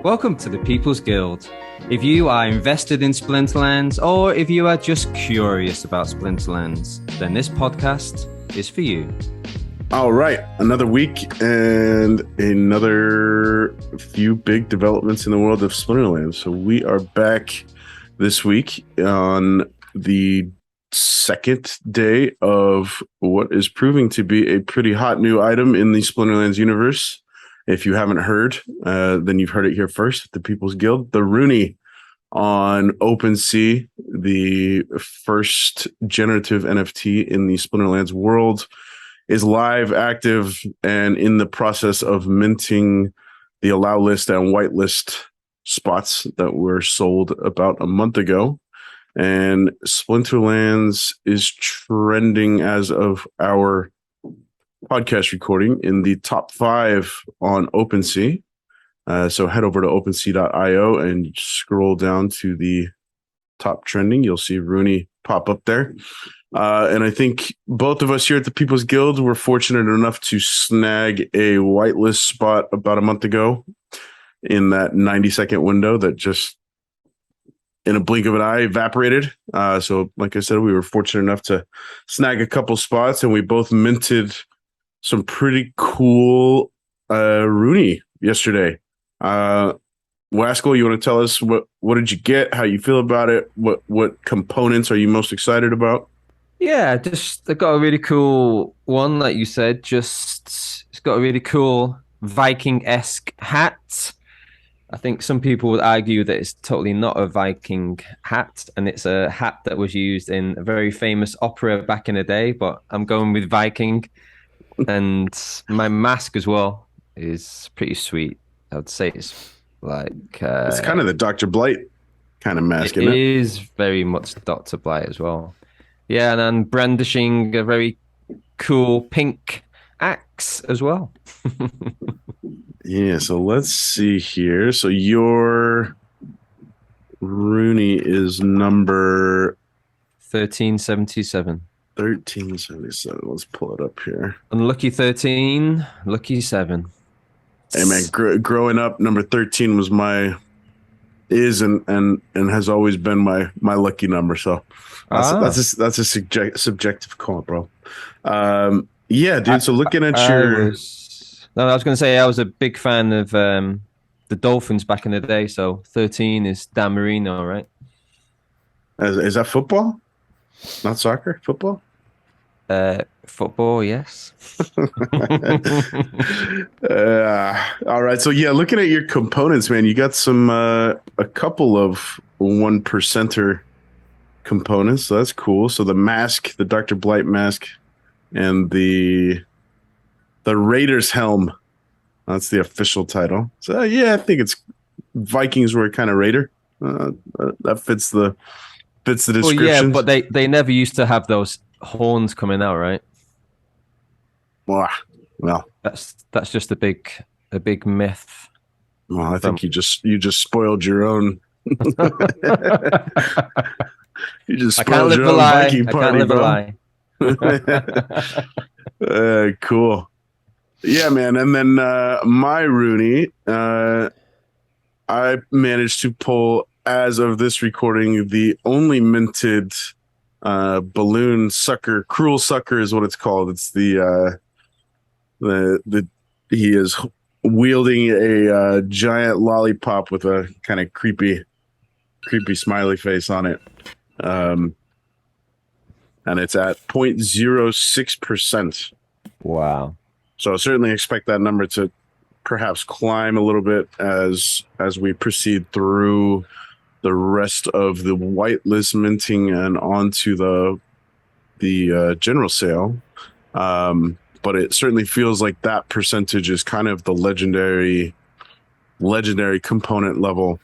Welcome to the People's Guild. If you are invested in Splinterlands or if you are just curious about Splinterlands, then this podcast is for you. All right, another week and another few big developments in the world of Splinterlands. So we are back this week on the second day of what is proving to be a pretty hot new item in the Splinterlands universe. If you haven't heard, then you've heard it here first. The People's Guild, the Runi on Opensea, the first generative NFT in the Splinterlands world, is live, active, and in the process of minting the allow list and whitelist spots that were sold about a month ago. And Splinterlands is trending as of our podcast recording in the top 5 on Opensea. So head over to opensea.io and scroll down to the top trending. You'll see Runi pop up there. And I think both of us here at the People's Guild were fortunate enough to snag a whitelist spot about a month ago in that 90-second window that just in a blink of an eye evaporated. So like I said, we were fortunate enough to snag a couple spots, and we both minted some pretty cool Runi yesterday. Wasco, you want to tell us what did you get? How you feel about it? What components are you most excited about? Yeah, I got a really cool one, like you said. It's got a really cool Viking-esque hat. I think some people would argue that it's totally not a Viking hat, and it's a hat that was used in a very famous opera back in the day, but I'm going with Viking. And my mask as well is pretty sweet. I would say it's like it's kind of the Dr. Blight kind of mask, isn't it? It is very much Dr. Blight as well. Yeah, and I'm brandishing a very cool pink axe as well. Yeah, so let's see here. So your Runi is number 1377. 1377. Let's pull it up here. Unlucky 13, lucky 7. Hey man, growing up, number 13 was and has always been my lucky number. So that's a subjective call, bro. Yeah, dude. So looking at I was going to say I was a big fan of the Dolphins back in the day. So 13 is Dan Marino, right? Is that football? Not soccer, football? Football, yes. All right. So yeah, looking at your components, man, you got some a couple of 1%er components. So that's cool. So the mask, the Dr. Blight mask, and the Raiders helm. That's the official title. So yeah, I think it's Vikings were kind of Raider. That fits the description. Well, yeah, but they never used to have those horns coming out, right? Well, that's just a big myth. Well, I think you just spoiled your own. You just spoiled your own Viking party, bro. Cool. Yeah, man. And then my Runi, I managed to pull, as of this recording, the only minted balloon sucker. Cruel sucker is what it's called. It's the he is wielding a giant lollipop with a kind of creepy smiley face on it. And it's at 0.06%. Wow. So I certainly expect that number to perhaps climb a little bit as we proceed through the rest of the whitelist minting and onto the general sale. But it certainly feels like that percentage is kind of the legendary component level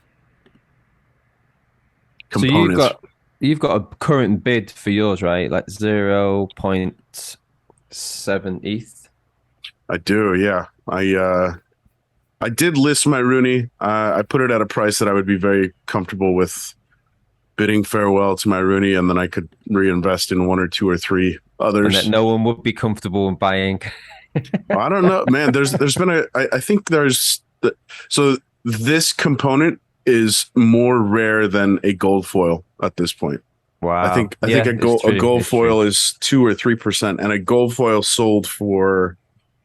components. So you've got a current bid for yours, right? Like 0.7 ETH. I do, yeah. I did list my Runi. I put it at a price that I would be very comfortable with bidding farewell to my Runi, and then I could reinvest in 1 or 2 or 3 others. And that no one would be comfortable in buying. I don't know, man. There's been I think there's so this component is more rare than a gold foil at this point. Wow. I think Yeah, it's a true. gold It's true. foil is 2 or 3%, and a gold foil sold for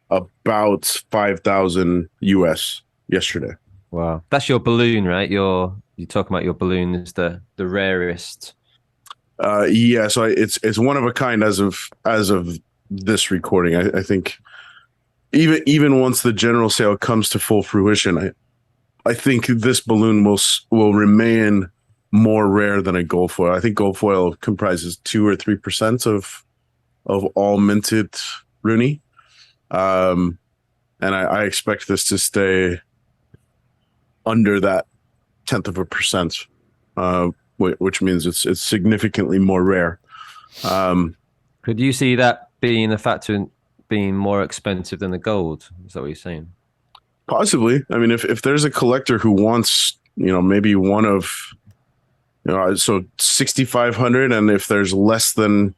about 5,000 US yesterday. Wow. That's your balloon, right? You're talking about your balloon is the rarest. Yeah, so it's one of a kind as of this recording. I think even once the general sale comes to full fruition, I think this balloon will remain more rare than a gold foil. I think gold foil comprises 2 or 3% of all minted Runi. And I expect this to stay under that tenth of a percent, which means it's significantly more rare. Could you see that being a factor in being more expensive than the gold? Is that what you're saying? Possibly. I mean, if there's a collector who wants, maybe one of, so 6,500, and if there's less than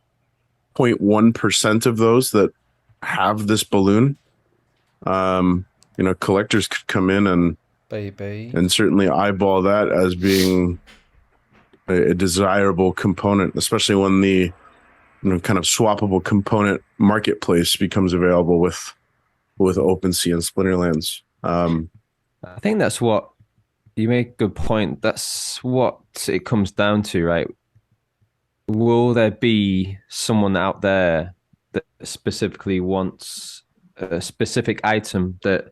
0.1% of those that have this balloon, collectors could come in Baby. and certainly eyeball that as being a desirable component, especially when the kind of swappable component marketplace becomes available with Opensea and Splinterlands. I think that's what you make a good point. That's what it comes down to, right? Will there be someone out there that specifically wants a specific item that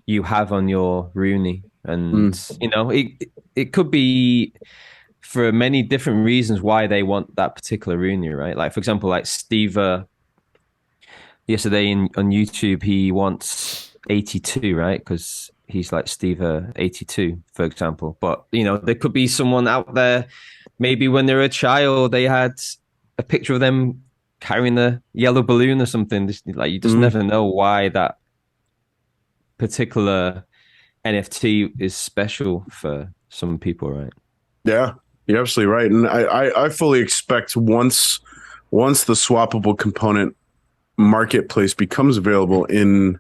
you have on your Runi? And it could be for many different reasons why they want that particular Runi, right? Like for example, like Steve yesterday on YouTube, he wants 82, right? Because he's like Steve 82, for example. But there could be someone out there. Maybe when they were a child, they had a picture of them carrying the yellow balloon or something. Like you just never know why that particular NFT is special for some people, right? Yeah, you're absolutely right, and I fully expect once the swappable component marketplace becomes available in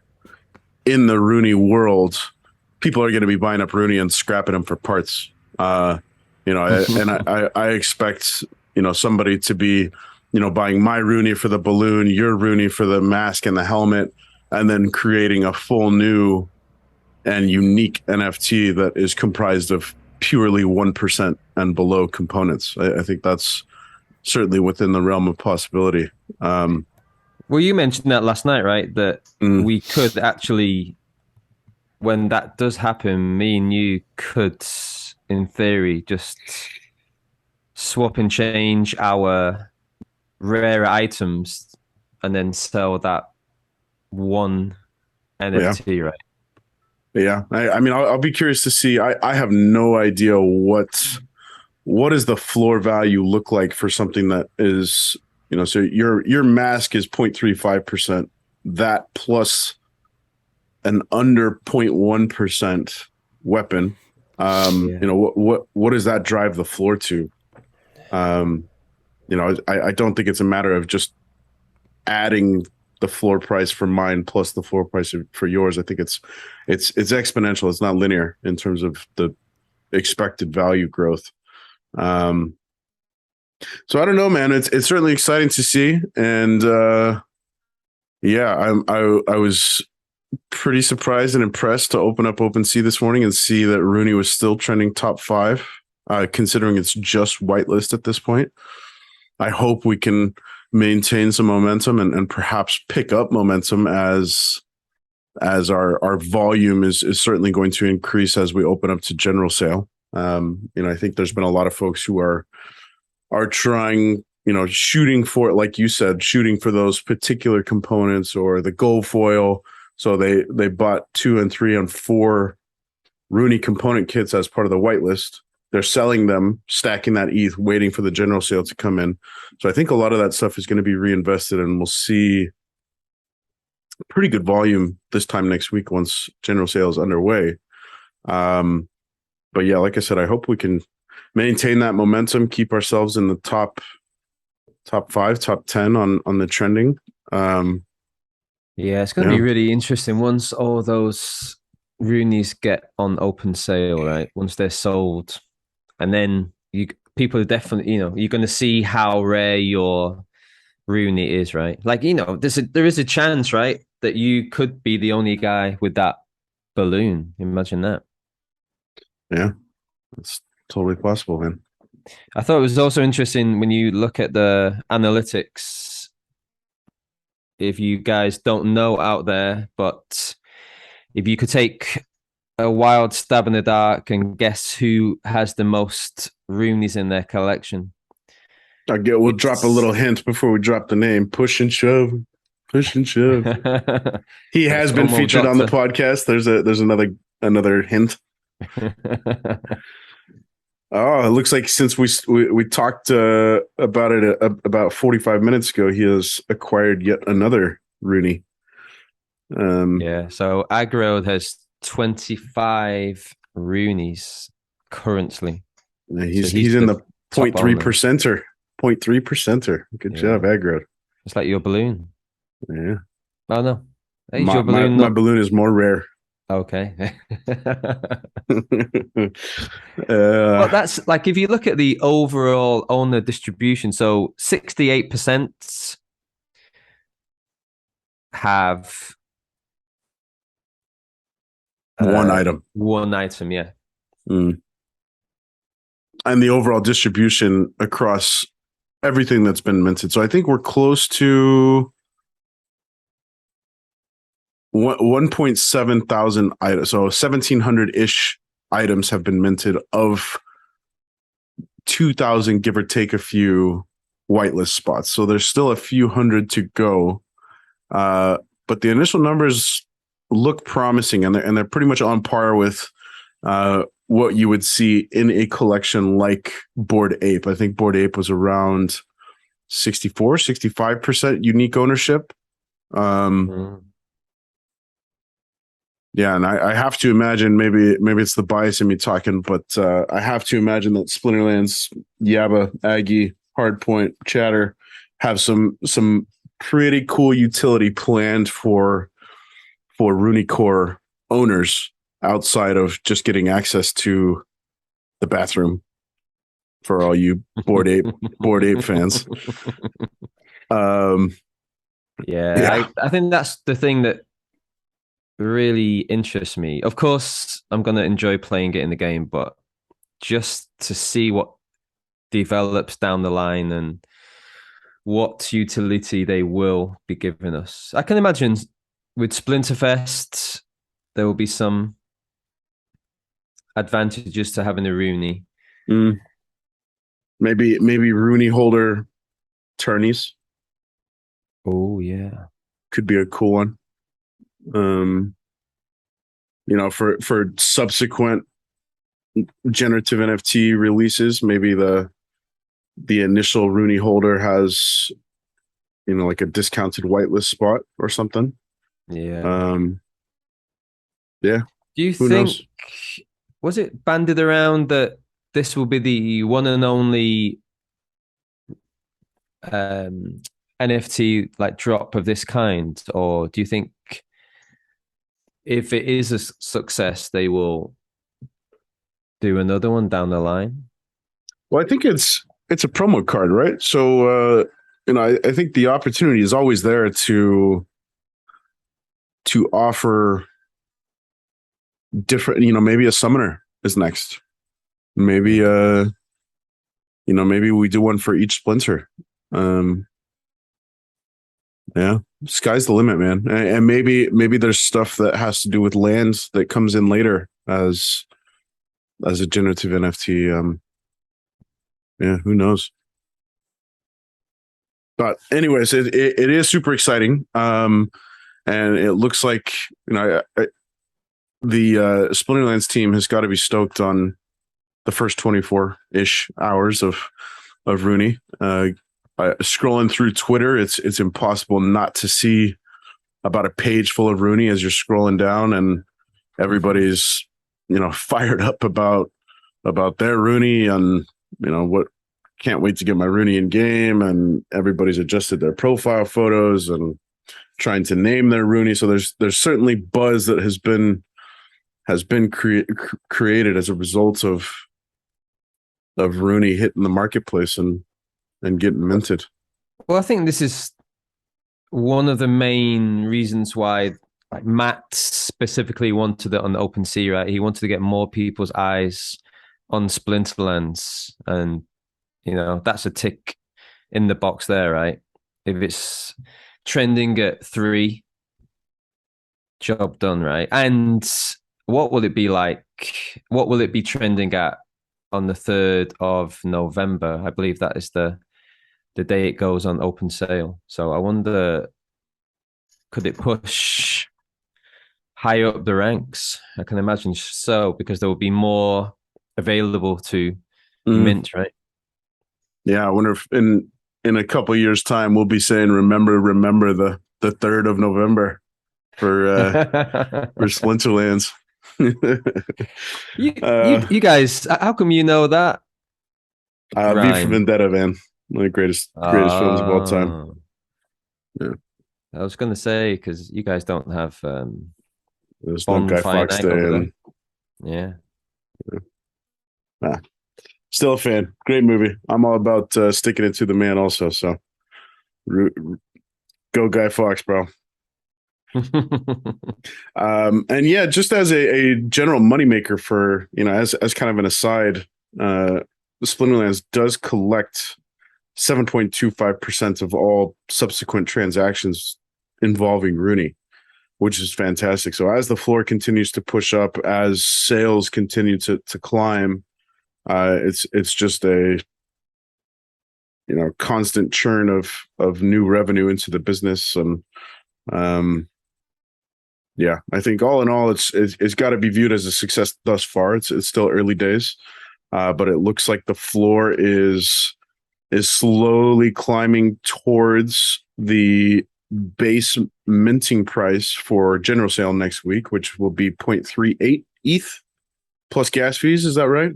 the Runi world, people are going to be buying up Runi and scrapping them for parts. I expect somebody to be buying my Runi for the balloon, your Runi for the mask and the helmet, and then creating a full new and unique NFT that is comprised of purely 1% and below components. I think that's certainly within the realm of possibility. Well, you mentioned that last night, right? That we could actually, when that does happen, me and you could, in theory, just swap and change our rare items and then sell that one NFT, Yeah. right? Yeah, I mean, I'll be curious to see. I have no idea what does the floor value look like for something that is, so your mask is 0.35%, that plus an under 0.1% weapon. What does that drive the floor to? I don't think it's a matter of just adding the floor price for mine plus the floor price for yours. I think it's exponential. It's not linear in terms of the expected value growth. So I don't know, man. It's certainly exciting to see, and I was pretty surprised and impressed to open up OpenSea this morning and see that Runi was still trending top 5, considering it's just whitelist at this point. I hope we can maintain some momentum and perhaps pick up momentum as our volume is certainly going to increase as we open up to general sale. I think there's been a lot of folks who are trying, shooting for, like you said, shooting for those particular components or the gold foil. So they bought 2 and 3 and 4 Runi component kits as part of the whitelist. They're selling them, stacking that ETH, waiting for the general sale to come in. So I think a lot of that stuff is going to be reinvested, and we'll see pretty good volume this time next week once general sale is underway. But yeah, like I said, I hope we can maintain that momentum, keep ourselves in the top 5, top 10 on the trending. Yeah, it's going to be really interesting once all those Runis get on open sale, right? Once they're sold, and then you people are definitely, you're going to see how rare your Rooney is, right? Like, there is a chance, right, that you could be the only guy with that balloon. Imagine that. Yeah, it's totally possible, man. I thought it was also interesting when you look at the analytics. If you guys don't know out there, but if you could take a wild stab in the dark and guess who has the most Roonies in their collection. We'll drop a It's little hint before we drop the name. Push and shove. Push and shove. He has been Como featured on the Doctor. podcast. There's another hint. Oh, it looks like since we talked about it about 45 minutes ago, he has acquired yet another Rooney. Yeah, so Aggro has 25 Roonies currently. So He's in the top 0.3 owner. percenter. 0.3 percenter. Good job, Aggro. It's like your balloon. Yeah. Oh no. Is My, your my balloon my not balloon is more rare. okay? Well, uh, that's like if you look at the overall owner distribution, so 68% have one item. one item, yeah. Mm. And the overall distribution across everything that's been minted. So I think we're close to 1.7 thousand items. So 1,700 ish items have been minted of 2,000, give or take a few whitelist spots. So there's still a few hundred to go. But the initial numbers look promising, and they're pretty much on par with what you would see in a collection like Bored Ape. I think Bored Ape was around 64, 65% unique ownership. Yeah, and I have to imagine maybe it's the bias in me talking, but I have to imagine that Splinterlands, Yaba, Aggie, Hardpoint, Chatter have some pretty cool utility planned for Runi Core owners outside of just getting access to the bathroom for all you Bored Ape fans. Yeah. I think that's the thing that really interests me. Of course, I'm going to enjoy playing it in the game, but just to see what develops down the line and what utility they will be giving us. I can imagine with Splinterfest, there will be some advantages to having a Rooney. Maybe Rooney holder tourneys. Oh yeah, could be a cool one. For subsequent generative NFT releases, maybe the initial Rooney holder has like a discounted whitelist spot or something. Yeah. Yeah. Do you Who think knows? Was it banded around that this will be the one and only NFT like drop of this kind, or do you think if it is a success, they will do another one down the line? Well, I think it's a promo card, right? So I think the opportunity is always there to offer different. Maybe a summoner is next. Maybe maybe we do one for each splinter. Yeah, sky's the limit, man. And maybe there's stuff that has to do with lands that comes in later as a generative NFT. Yeah, who knows? But anyways, it is super exciting. And it looks like the Splinterlands team has got to be stoked on the first 24-ish hours of Rooney. Scrolling through Twitter, it's impossible not to see about a page full of Rooney as you're scrolling down, and everybody's fired up about their Rooney, and what can't wait to get my Rooney in game, and everybody's adjusted their profile photos and trying to name their Rooney. So there's certainly buzz that has been has been created as a result of Runi hitting the marketplace and getting minted. Well, I think this is one of the main reasons why like Matt specifically wanted it on the Opensea, right? He wanted to get more people's eyes on Splinterlands, and that's a tick in the box there, right? If it's trending at 3, job done, right? And what will it be like? What will it be trending at on the 3rd of November? I believe that is the day it goes on open sale. So I wonder, could it push higher up the ranks? I can imagine so, because there will be more available to Mm. mint, right? Yeah, I wonder if in a couple years' time we'll be saying, remember the 3rd of November for Splinterlands. you guys, how come you know that V for rhyme? Vendetta, man, one of the greatest films of all time. Oh, Yeah, I was gonna say, because you guys don't have there's no Guy bonfire Fawkes night Day, over there. and Yeah. nah, still a fan. Great movie. I'm all about sticking it to the man, also. So go Guy Fawkes, bro. And yeah, just as a general moneymaker for, as kind of an aside, Splinterlands does collect 7.25% of all subsequent transactions involving Runi, which is fantastic. So as the floor continues to push up, as sales continue to climb, it's just a constant churn of new revenue into the business. And yeah, I think all in all, it's got to be viewed as a success thus far. It's still early days, but it looks like the floor is slowly climbing towards the base minting price for general sale next week, which will be 0.38 ETH plus gas fees. Is that right?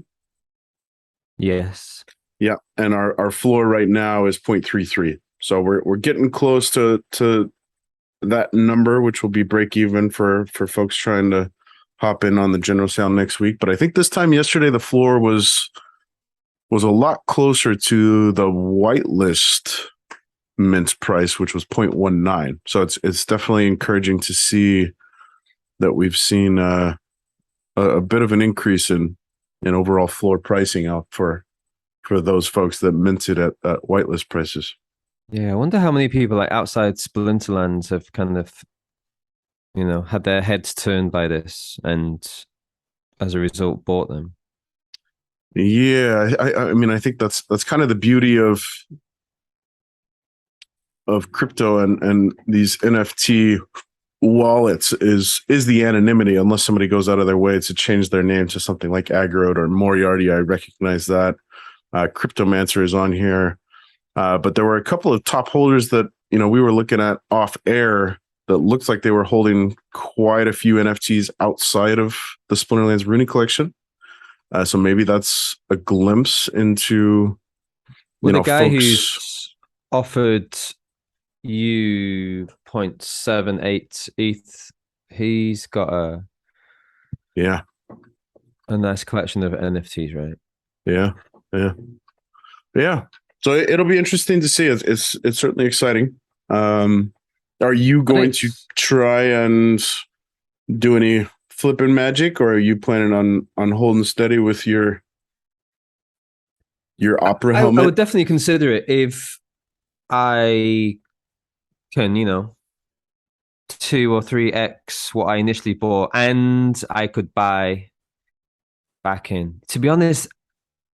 Yes. Yeah, and our floor right now is 0.33. So we're getting close to that number, which will be break even for folks trying to hop in on the general sale next week. But I think this time yesterday the floor was a lot closer to the whitelist mint price, which was 0.19. So it's definitely encouraging to see that we've seen a bit of an increase in overall floor pricing out for those folks that minted at whitelist prices. Yeah, I wonder how many people like outside Splinterlands have kind of, had their heads turned by this and as a result bought them. Yeah, I mean, I think that's kind of the beauty of crypto and these NFT wallets is the anonymity, unless somebody goes out of their way to change their name to something like Agorode or Moriarty. I recognize that. Cryptomancer is on here. But there were a couple of top holders that, we were looking at off air that looked like they were holding quite a few NFTs outside of the Splinterlands Runi collection. So maybe that's a glimpse into, Well, the guy folks. who's offered you 0.78 ETH, he's got Yeah, a nice collection of NFTs, right? yeah, yeah, yeah. So it'll be interesting to see. It's certainly exciting. Are you But going to try and do any flipping magic, or are you planning on holding steady with your opera I would helmet? definitely consider it if I can, 2 or 3x what I initially bought, and I could buy back in. To be honest,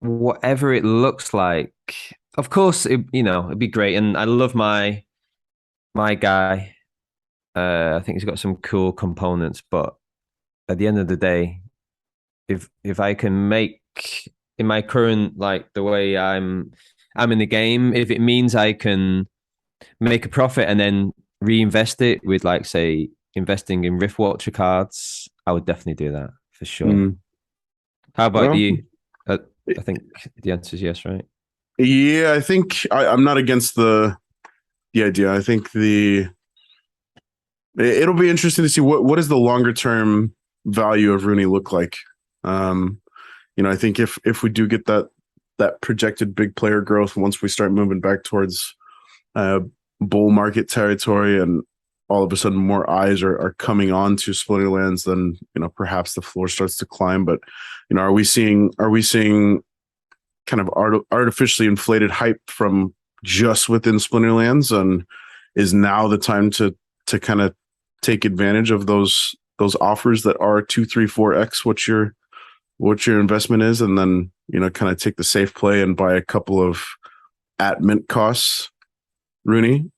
whatever it looks like, of course, it'd be great. And I love my guy. I think he's got some cool components, but at the end of the day, if I can make in my current like the way I'm in the game, if it means I can make a profit and then reinvest it with like say investing in Rift Watcher cards, I would definitely do that for sure. Mm. How about Well, you? I think the answer is yes, right? yeah, I think I'm not against the idea. I think it'll be interesting to see what is the longer term value of Runi look like? Um, I think if we do get that projected big player growth once we start moving back towards uh, bull market territory, and all of a sudden more eyes are coming on to Splinterlands, then perhaps the floor starts to climb. But are we seeing kind of artificially inflated hype from just within Splinterlands, and is now the time to kind of take advantage of those offers that are 2, 3, 4x what your investment is, and then kind of take the safe play and buy a couple of at mint costs Runi.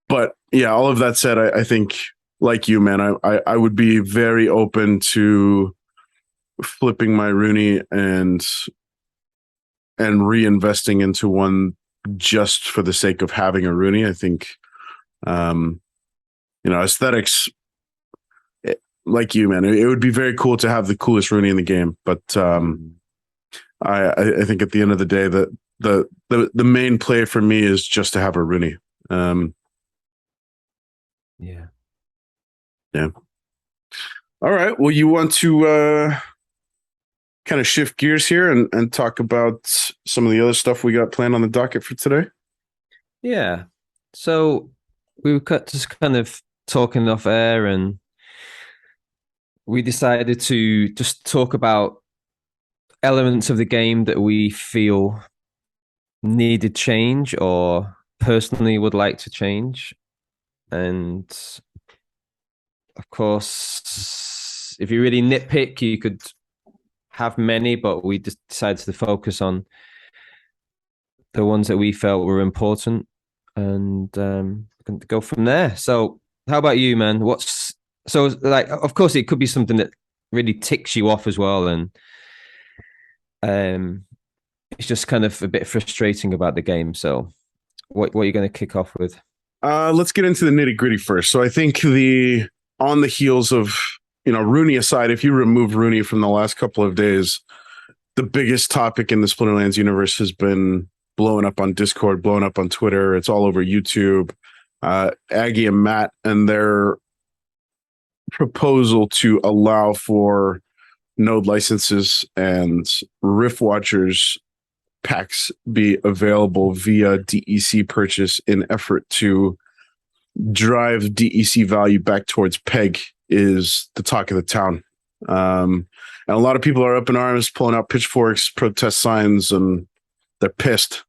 But yeah, all of that said, I think, like you, man, I would be very open to flipping my Runi and reinvesting into one just for the sake of having a Runi. I think, aesthetics, like you, man, it would be very cool to have the coolest Runi in the game. But I think at the end of the day, that the main play for me is just to have a Runi. Yeah. All right. Well, you want to kind of shift gears here and talk about some of the other stuff we got planned on the docket for today? Yeah. So we were just kind of talking off air, and we decided to just talk about elements of the game that we feel needed change or personally would like to change. And of course, if you really nitpick, you could have many, but we just decided to focus on the ones that we felt were important, and go from there. So how about you, man? Of course it could be something that really ticks you off as well, and it's just kind of a bit frustrating about the game. So what are you going to kick off with? Let's get into the nitty gritty first. So I think on the heels of Runi aside, if you remove Runi from the last couple of days, the biggest topic in the Splinterlands universe has been blowing up on Discord, blowing up on Twitter. It's all over YouTube. Aggie and Matt and their proposal to allow for node licenses and Rift Watchers packs be available via DEC purchase in effort to drive DEC value back towards PEG is the talk of the town. And a lot of people are up in arms, pulling out pitchforks, protest signs, and they're pissed.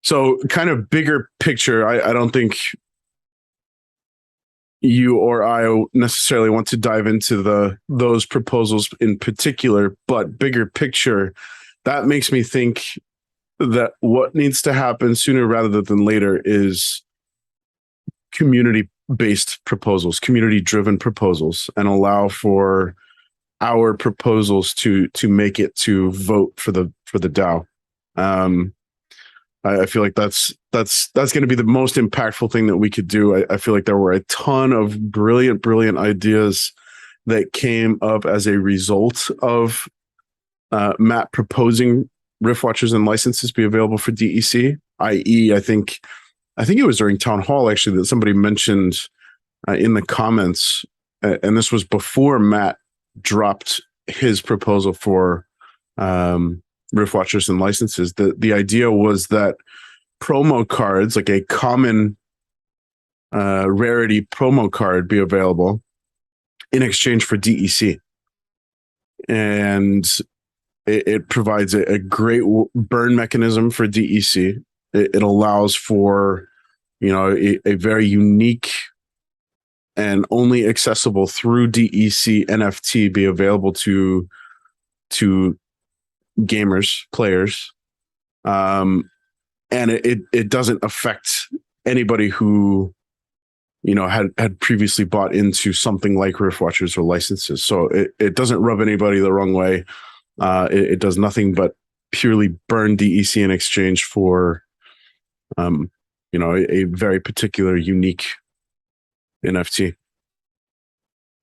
So kind of bigger picture, I don't think you or I necessarily want to dive into those proposals in particular, but bigger picture, that makes me think that what needs to happen sooner rather than later is community-based proposals, community-driven proposals, and allow for our proposals to make it to vote for the DAO. I feel like that's going to be the most impactful thing that we could do. I feel like there were a ton of brilliant ideas that came up as a result of Matt proposing Rift Watchers and licenses be available for DEC. I.e., I think it was during Town Hall actually that somebody mentioned in the comments, and this was before Matt dropped his proposal for Rift Watchers and licenses. The idea was that promo cards, like a common rarity promo card, be available in exchange for DEC, and it provides a great burn mechanism for DEC. It allows for a very unique and only accessible through DEC NFT be available to gamers, players, and it doesn't affect anybody who had previously bought into something like Rift Watchers or licenses. So it doesn't rub anybody the wrong way. It does nothing but purely burn DEC in exchange for a very particular unique NFT.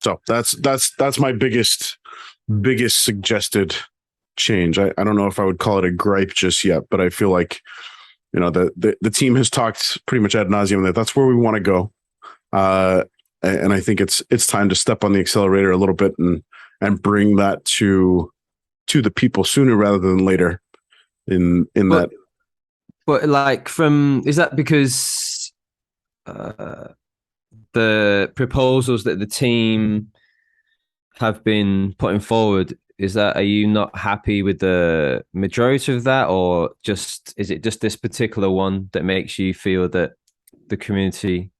So that's my biggest suggested change. I don't know if I would call it a gripe just yet, but I feel like the team has talked pretty much ad nauseum that that's where we want to go. and I think it's time to step on the accelerator a little bit and bring that to the people sooner rather than later. In But that, like from is that because uh, the proposals that the team have been putting forward, is that, are you not happy with the majority of that, or just is it just this particular one that makes you feel that the community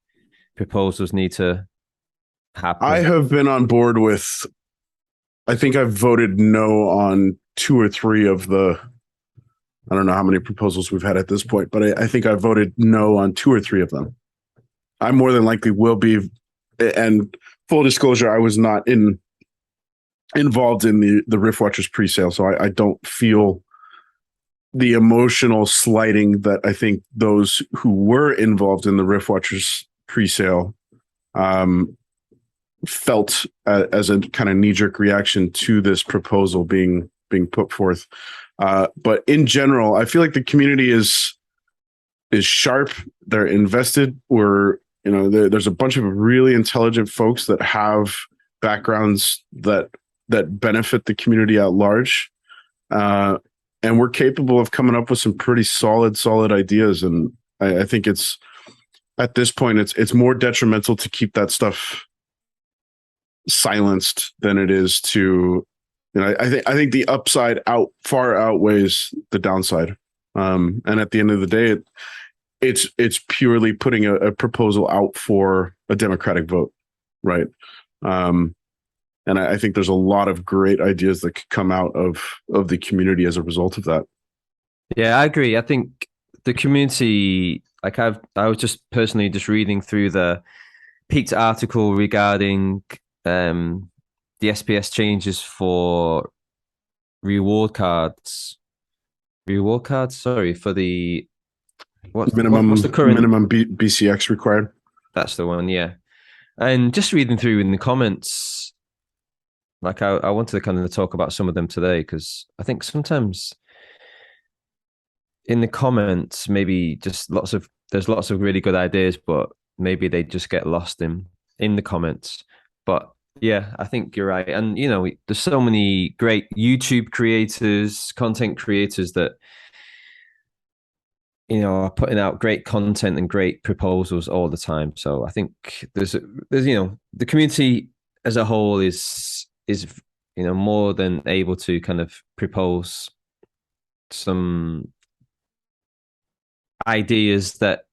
proposals need to I happen? have been on board with. I think I've voted no on two or three of the. I don't know how many proposals we've had at this point, but I think I voted no on two or three of them. I more than likely will be. And full disclosure, I was not involved in the Rift Watchers pre-sale, so I don't feel the emotional slighting that I think those who were involved in the Rift Watchers pre-sale um, felt as a kind of knee-jerk reaction to this proposal being put forth. But in general, I feel like the community is sharp. They're invested. There's a bunch of really intelligent folks that have backgrounds that benefit the community at large. And we're capable of coming up with some pretty solid ideas. And I think it's at this point, it's more detrimental to keep that stuff silenced than it is to, I think the upside far outweighs the downside. And at the end of the day, it's purely putting a proposal out for a democratic vote, right? And I think there's a lot of great ideas that could come out of the community as a result of that. Yeah, I agree. I think the community, like I was just personally just reading through the Pete's article regarding the SPS changes for reward cards. Reward cards, sorry, for the what's the current? Minimum BCX required. That's the one, yeah. And just reading through in the comments, like I wanted to kind of talk about some of them today because I think sometimes in the comments, maybe just there's lots of really good ideas, but maybe they just get lost in the comments. But yeah, I think you're right. And there's so many great YouTube creators, content creators that are putting out great content and great proposals all the time. So I think there's the community as a whole is more than able to kind of propose some ideas that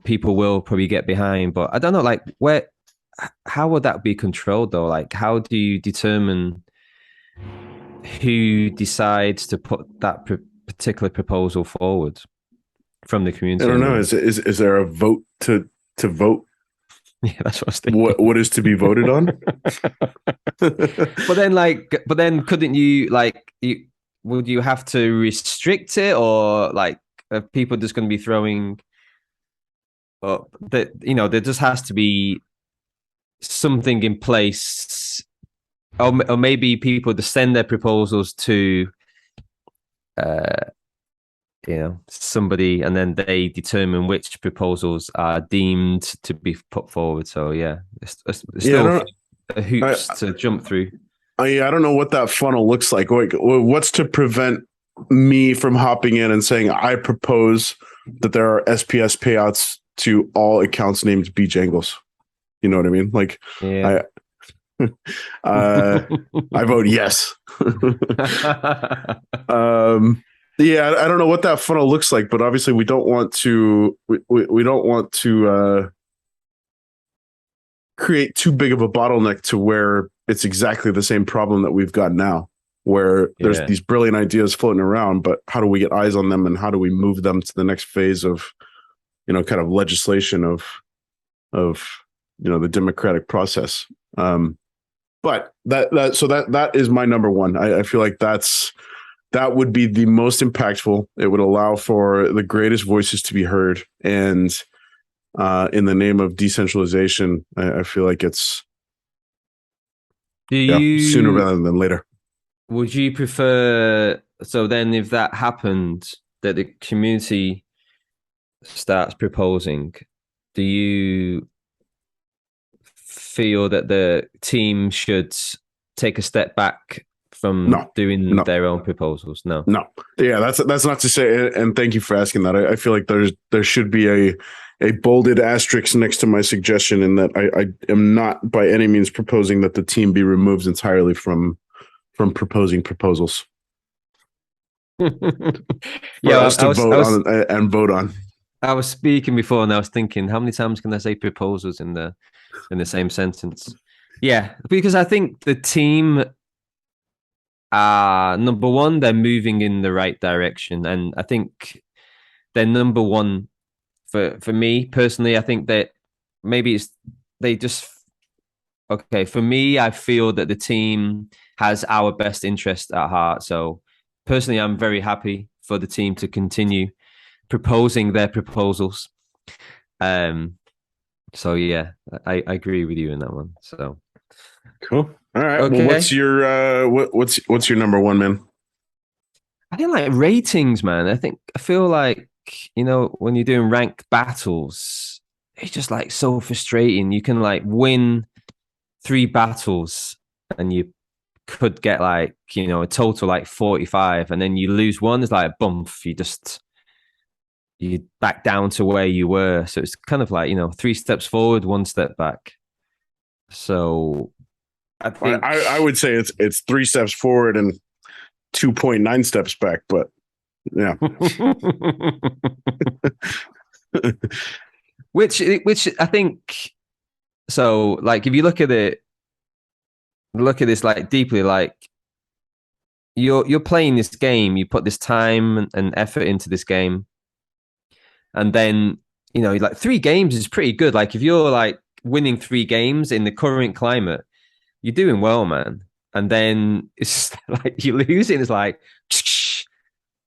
people will probably get behind. But I don't know, like how would that be controlled though? Like how do you determine who decides to put that particular proposal forward from the community? I don't I know. mean, Is there a vote to vote yeah, that's what I was thinking. what is to be voted on? But then couldn't you would you have to restrict it, or like are people just going to be throwing up that there just has to be something in place, or maybe people to send their proposals to uh somebody, and then they determine which proposals are deemed to be put forward. So yeah, it's Yeah, still hoops to jump through. I don't know what that funnel looks like. What's to prevent me from hopping in and saying I propose that there are SPS payouts to all accounts named B Jangles? You know what I mean? Like, Yeah. I vote yes. Yeah, I don't know what that funnel looks like, but obviously we don't want to we don't want to create too big of a bottleneck to where it's exactly the same problem that we've got now, where there's these brilliant ideas floating around, but how do we get eyes on them and how do we move them to the next phase of, kind of legislation of the democratic process. But that is my number one. I feel like that would be the most impactful. It would allow for the greatest voices to be heard. And in the name of decentralization, I feel like it's sooner rather than later. Would you prefer, so then if that happened, that the community starts proposing, do you feel that the team should take a step back from No, doing no, their own proposals. No. no. Yeah, that's not to say. And thank you for asking that. I feel like there should be a bolded asterisk next to my suggestion in that I am not by any means proposing that the team be removed entirely from proposing proposals for Yeah, us to vote on and vote on. I was speaking before, and I was thinking, how many times can I say proposals in the same sentence? Yeah, because I think the team are number one, they're moving in the right direction, and I think they're number one for me personally. I think that maybe it's they just okay for me. I feel that the team has our best interest at heart. So personally, I'm very happy for the team to continue proposing their proposals. Um, so yeah, I agree with you in that one. So Cool. All right. Well, okay, what's your number one, man? I think like ratings, man. I feel like when you're doing ranked battles, it's just like so frustrating. You can like win 3 battles, and you could get like a total like 45, and then you lose one. It's like a bump. You back down to where you were. So it's kind of like 3 steps forward, 1 step back. So I I, think I I would say it's 3 steps forward and 2.9 steps back, but yeah. which I think so. Like if you look at this like deeply, like you're playing this game, you put this time and effort into this game, and then like 3 games is pretty good. Like if you're like winning 3 games in the current climate, you're doing well, man. And then it's like you lose it. It's like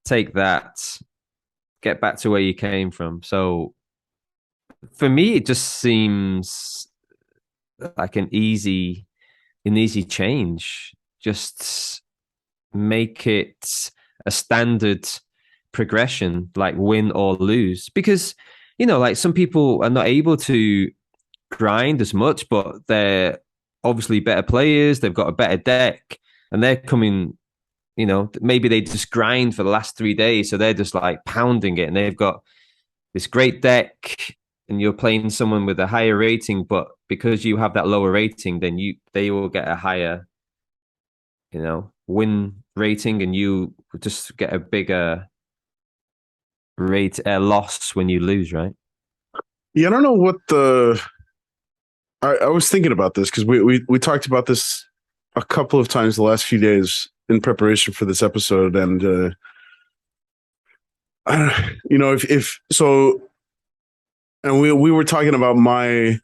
take that, get back to where you came from. So for me, it just seems like an easy change. Just make it a standard progression, like win or lose. Because, like some people are not able to grind as much, but they're obviously better players. They've got a better deck, and they're coming. Maybe they just grind for the last 3 days, so they're just like pounding it, and they've got this great deck. And you're playing someone with a higher rating, but because you have that lower rating, then they will get a higher, win rating, and you just get a bigger rate loss when you lose, right? Yeah, I don't know what the. I was thinking about this because we talked about this a couple of times the last few days in preparation for this episode, and if so, and we were talking about my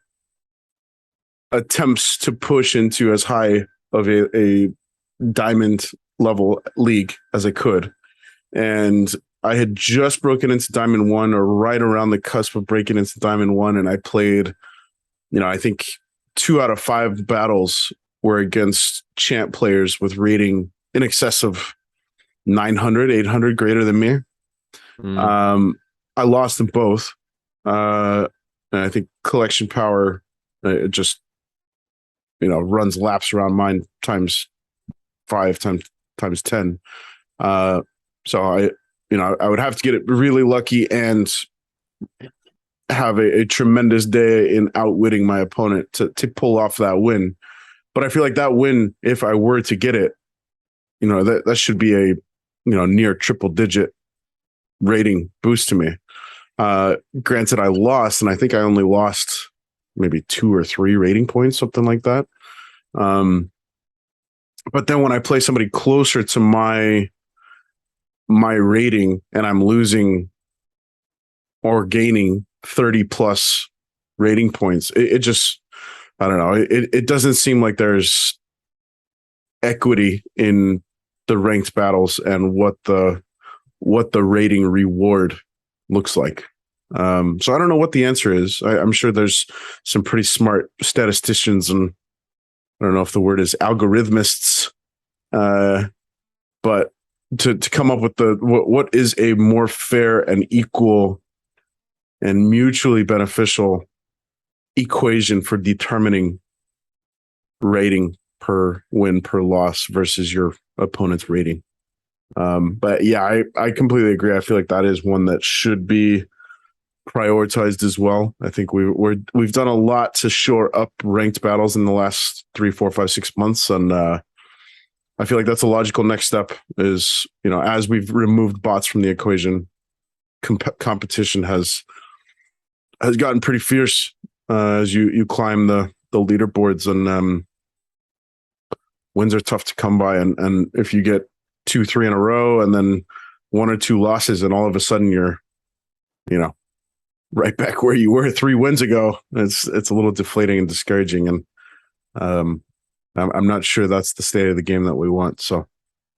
attempts to push into as high of a diamond level league as I could, and I had just broken into Diamond 1 or right around the cusp of breaking into Diamond 1, and I played, I think 2 out of 5 battles were against champ players with rating in excess of 900, 800 greater than me. I lost them both. And I think collection power it just runs laps around mine times 5 times 10. So I would have to get it really lucky and have a tremendous day in outwitting my opponent to pull off that win. But I feel like that win, if I were to get it, that should be a near triple digit rating boost to me. Granted, I lost, and I think I only lost maybe 2 or 3 rating points, something like that. But then when I play somebody closer to my rating and I'm losing or gaining 30 plus rating points, it just, I don't know. It doesn't seem like there's equity in the ranked battles and what the rating reward looks like. So I don't know what the answer is. I'm sure there's some pretty smart statisticians, and I don't know if the word is algorithmists, but to come up with what is a more fair and equal and mutually beneficial equation for determining rating per win per loss versus your opponent's rating. But yeah, I completely agree. I feel like that is one that should be prioritized as well. I think we've done a lot to shore up ranked battles in the last 3, 4, 5, 6 months, and I feel like that's a logical next step. Is as we've removed bots from the equation, competition has gotten pretty fierce as you climb the leaderboards, and wins are tough to come by. And if you get 2, 3 in a row, and then 1 or 2 losses, and all of a sudden you're right back where you were 3 wins ago, it's a little deflating and discouraging. And I'm not sure that's the state of the game that we want. So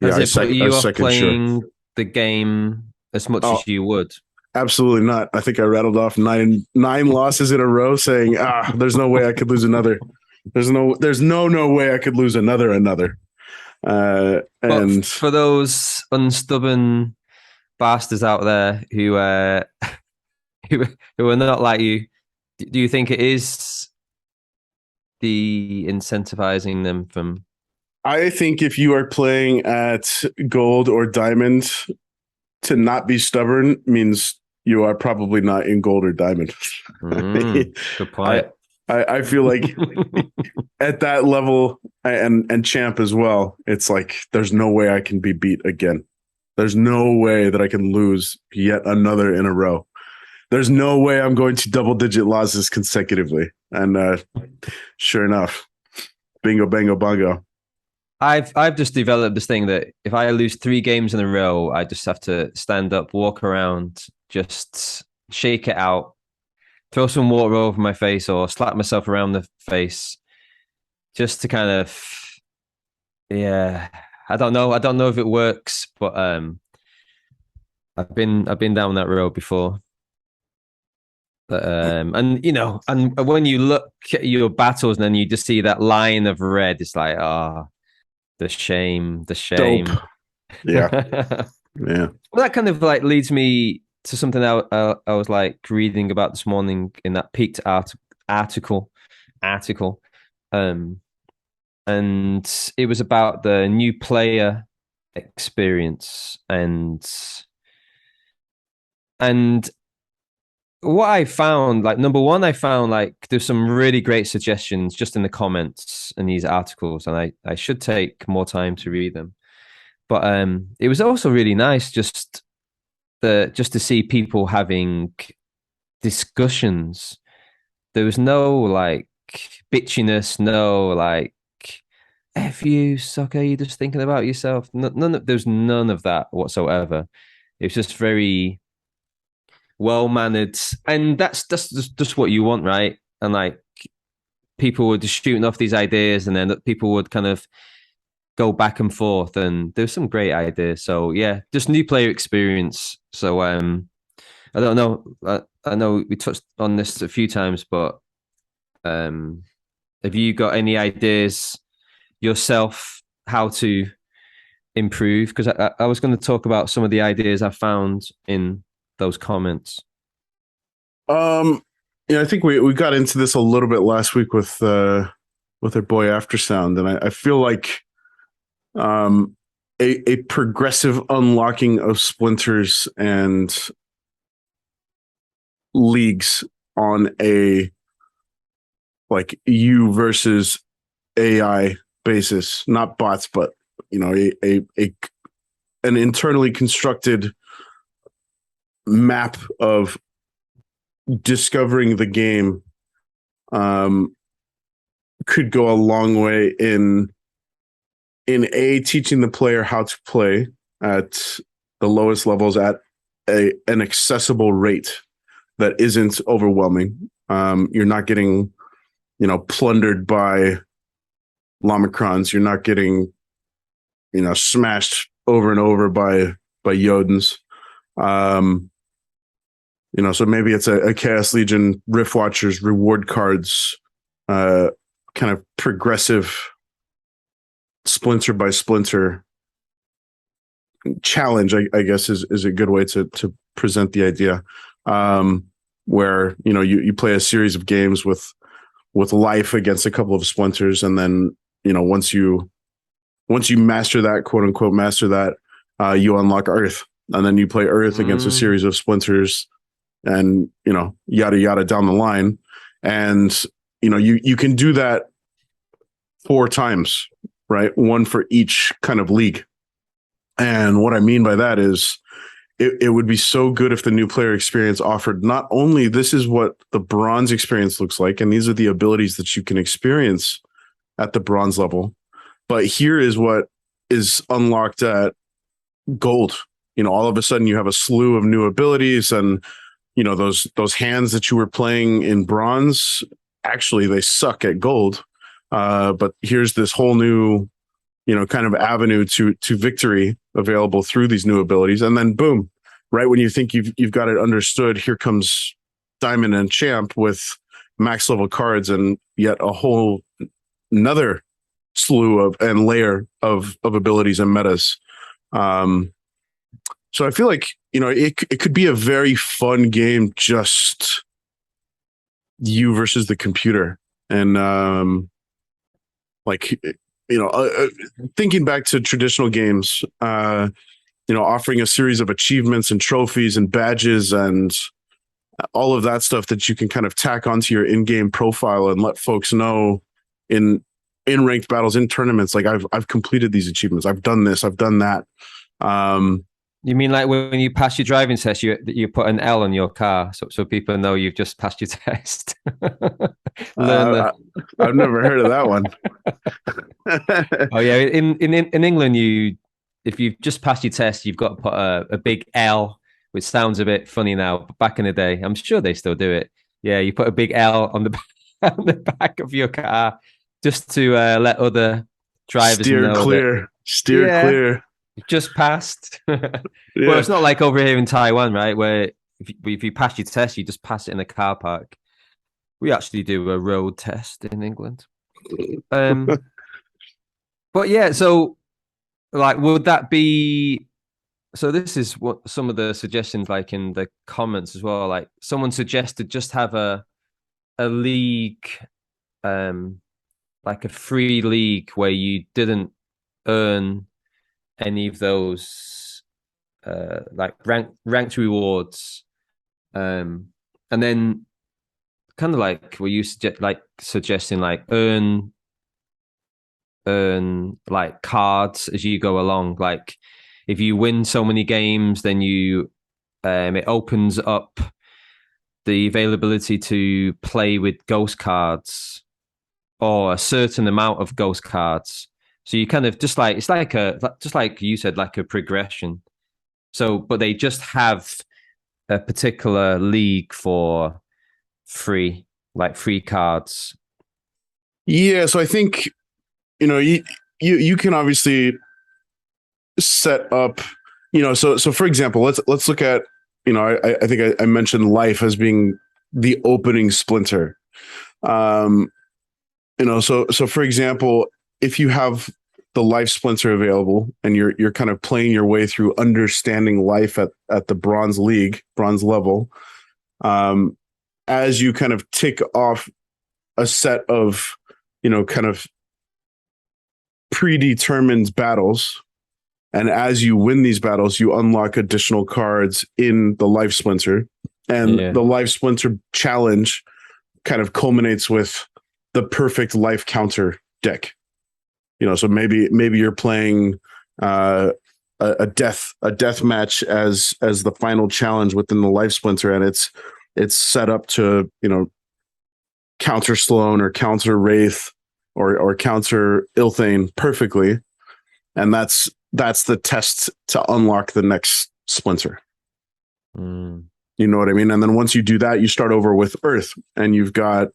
yeah, Has it put I you off second sure. playing the game as much Oh, as you would? absolutely not. I think I rattled off nine losses in a row, saying, there's no way I could lose another. There's no way I could lose another. But And for those unstubborn bastards out there who who are not like you, do you think it is the incentivizing them from? I think if you are playing at gold or diamond, to not be stubborn means you are probably not in gold or diamond. Good point. I feel like at that level, and champ as well, it's like there's no way I can be beat again. There's no way that I can lose yet another in a row. There's no way I'm going to double-digit losses consecutively. And sure enough, bingo, bango, bongo. I've just developed this thing that if I lose 3 games in a row, I just have to stand up, walk around, just shake it out, throw some water over my face, or slap myself around the face, just to kind of, yeah. I don't know. I don't know if it works, but I've been down that road before. But, and when you look at your battles and then you just see that line of red, it's like, the shame, the Dope. shame. Yeah. Yeah. Well, that kind of like leads me to something I was like reading about this morning in that peaked article, um, and it was about the new player experience and what I found, like number one, I found like there's some really great suggestions just in the comments in these articles, and I should take more time to read them. But it was also really nice just to see people having discussions. There was no like bitchiness, no like F you, sucker, you're just thinking about yourself. There's none of that whatsoever. It was just very well mannered, and that's just what you want, right? And like people were just shooting off these ideas, and then people would kind of go back and forth, and there's some great ideas. So yeah, just new player experience. So I don't know. I know we touched on this a few times, but um, have you got any ideas yourself how to improve? Because I was going to talk about some of the ideas I found in those comments. Yeah, I think we got into this a little bit last week with our boy Aftersound, and I feel like a progressive unlocking of splinters and leagues on a like you versus AI basis, not bots, but a an internally constructed map of discovering the game could go a long way in teaching the player how to play at the lowest levels at an accessible rate that isn't overwhelming. You're not getting plundered by Lomicrons. You're not getting smashed over and over by Jodens. So maybe it's a Chaos Legion Rift Watchers reward cards kind of progressive splinter by splinter challenge, I guess is a good way to present the idea. Where you play a series of games with with life against a couple of splinters, and then once you master that, quote unquote, master that, you unlock Earth, and then you play Earth against a series of splinters, and yada yada down the line, and you can do that 4 times, right? One for each kind of league. And what I mean by that is it would be so good if the new player experience offered not only this is what the bronze experience looks like, and these are the abilities that you can experience at the bronze level, but here is what is unlocked at gold. All of a sudden you have a slew of new abilities, and those hands that you were playing in bronze, actually they suck at gold. But here's this whole new kind of avenue to victory available through these new abilities. And then boom, right when you think you've got it understood, here comes Diamond and Champ with max level cards and yet a whole another slew of and layer of abilities and metas. So I feel like it could be a very fun game, just you versus the computer. And thinking back to traditional games, offering a series of achievements and trophies and badges and all of that stuff that you can kind of tack onto your in-game profile and let folks know in ranked battles, in tournaments, like I've completed these achievements, I've done this, I've done that. You mean like when you pass your driving test, you put an L on your car so people know you've just passed your test? I've never heard of that one. Oh yeah, in England, if you've just passed your test, you've got to put a big L, which sounds a bit funny now, but back in the day, I'm sure they still do it. Yeah, you put a big L on the back of your car just to let other drivers steer know clear. Steer clear. Just passed. Well, it's not like over here in Taiwan, right? Where if you pass your test, you just pass it in a car park. We actually do a road test in England. But yeah, so like, would that be? So this is what some of the suggestions, like in the comments as well. Like someone suggested just have a league, like a free league where you didn't earn any of those like ranked rewards, and then kind of like were you suggesting like earn like cards as you go along. Like if you win so many games, then you it opens up the availability to play with ghost cards or a certain amount of ghost cards. So you kind of just like it's like just like you said, like a progression. So, but they just have a particular league for free, like free cards. Yeah, so I think you can obviously set up, so for example, let's look at, I think I mentioned life as being the opening splinter. So for example, if you have the life splinter available and you're kind of playing your way through understanding life at the bronze level, as you kind of tick off a set of kind of predetermined battles, and as you win these battles, you unlock additional cards in the life splinter, and the life splinter challenge kind of culminates with the perfect life counter deck. So maybe you're playing a death match as the final challenge within the life splinter, and it's set up to counter Sloan or counter Wraith or counter Ilthane perfectly, and that's the test to unlock the next splinter. You know what I mean? And then once you do that, you start over with Earth, and you've got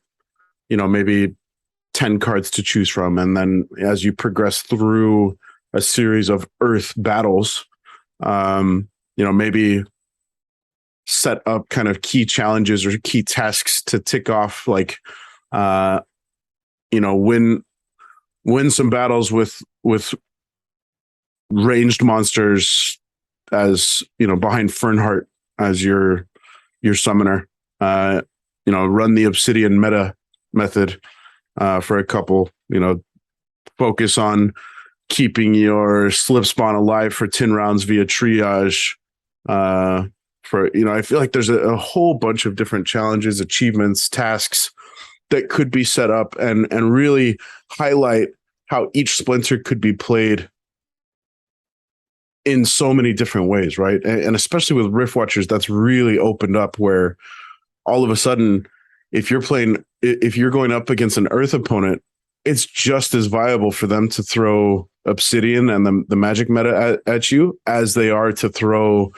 maybe 10 cards to choose from. And then as you progress through a series of Earth battles, maybe set up kind of key challenges or key tasks to tick off, like, win some battles with ranged monsters as, behind Fernheart as your summoner, run the Obsidian meta method for a couple. Focus on keeping your slip spawn alive for 10 rounds via triage. I feel like there's a whole bunch of different challenges, achievements, tasks that could be set up and really highlight how each splinter could be played in so many different ways, right? And especially with Rift Watchers, that's really opened up where all of a sudden, if you're going up against an Earth opponent, it's just as viable for them to throw Obsidian and the magic meta at you as they are to throw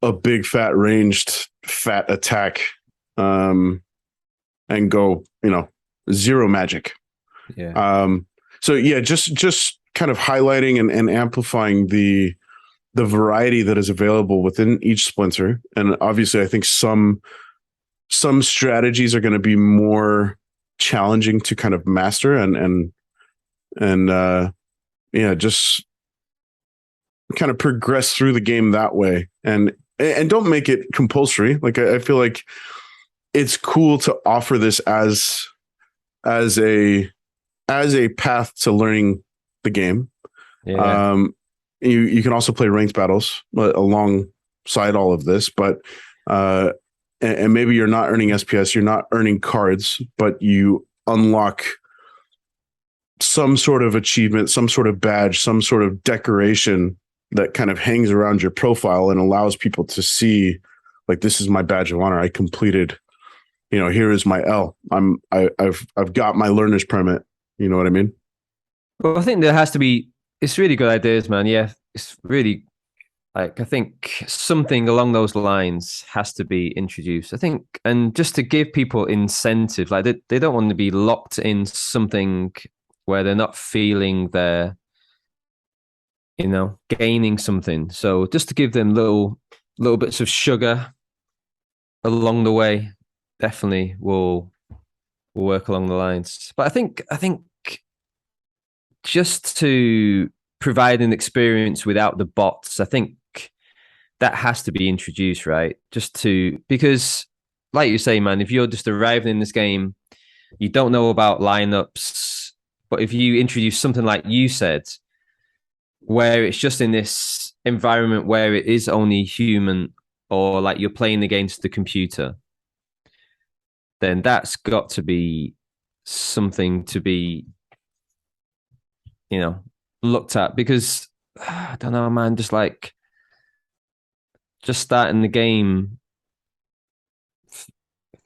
a big fat ranged fat attack and go, zero magic. Yeah. So yeah, just kind of highlighting and amplifying the variety that is available within each splinter. And obviously I think some strategies are going to be more challenging to kind of master and just kind of progress through the game that way. And don't make it compulsory. Like I feel like it's cool to offer this as a path to learning the game. Yeah. You can also play ranked battles alongside all of this, but and maybe you're not earning SPS, you're not earning cards, but you unlock some sort of achievement, some sort of badge, some sort of decoration that kind of hangs around your profile and allows people to see, like, this is my badge of honor. I completed, here is my L. I've got my learner's permit. You know what I mean? Well, I think there has to be. It's really good ideas, man. Yeah, it's really I think something along those lines has to be introduced. I think, and just to give people incentive, like they don't want to be locked in something where they're not feeling they're, gaining something. So just to give them little bits of sugar along the way, definitely will work along the lines. But I think just to provide an experience without the bots, I think that has to be introduced, right? Because like you say, man, if you're just arriving in this game, you don't know about lineups, but if you introduce something like you said, where it's just in this environment where it is only human or like you're playing against the computer, then that's got to be something to be, looked at, because I don't know, man, just starting the game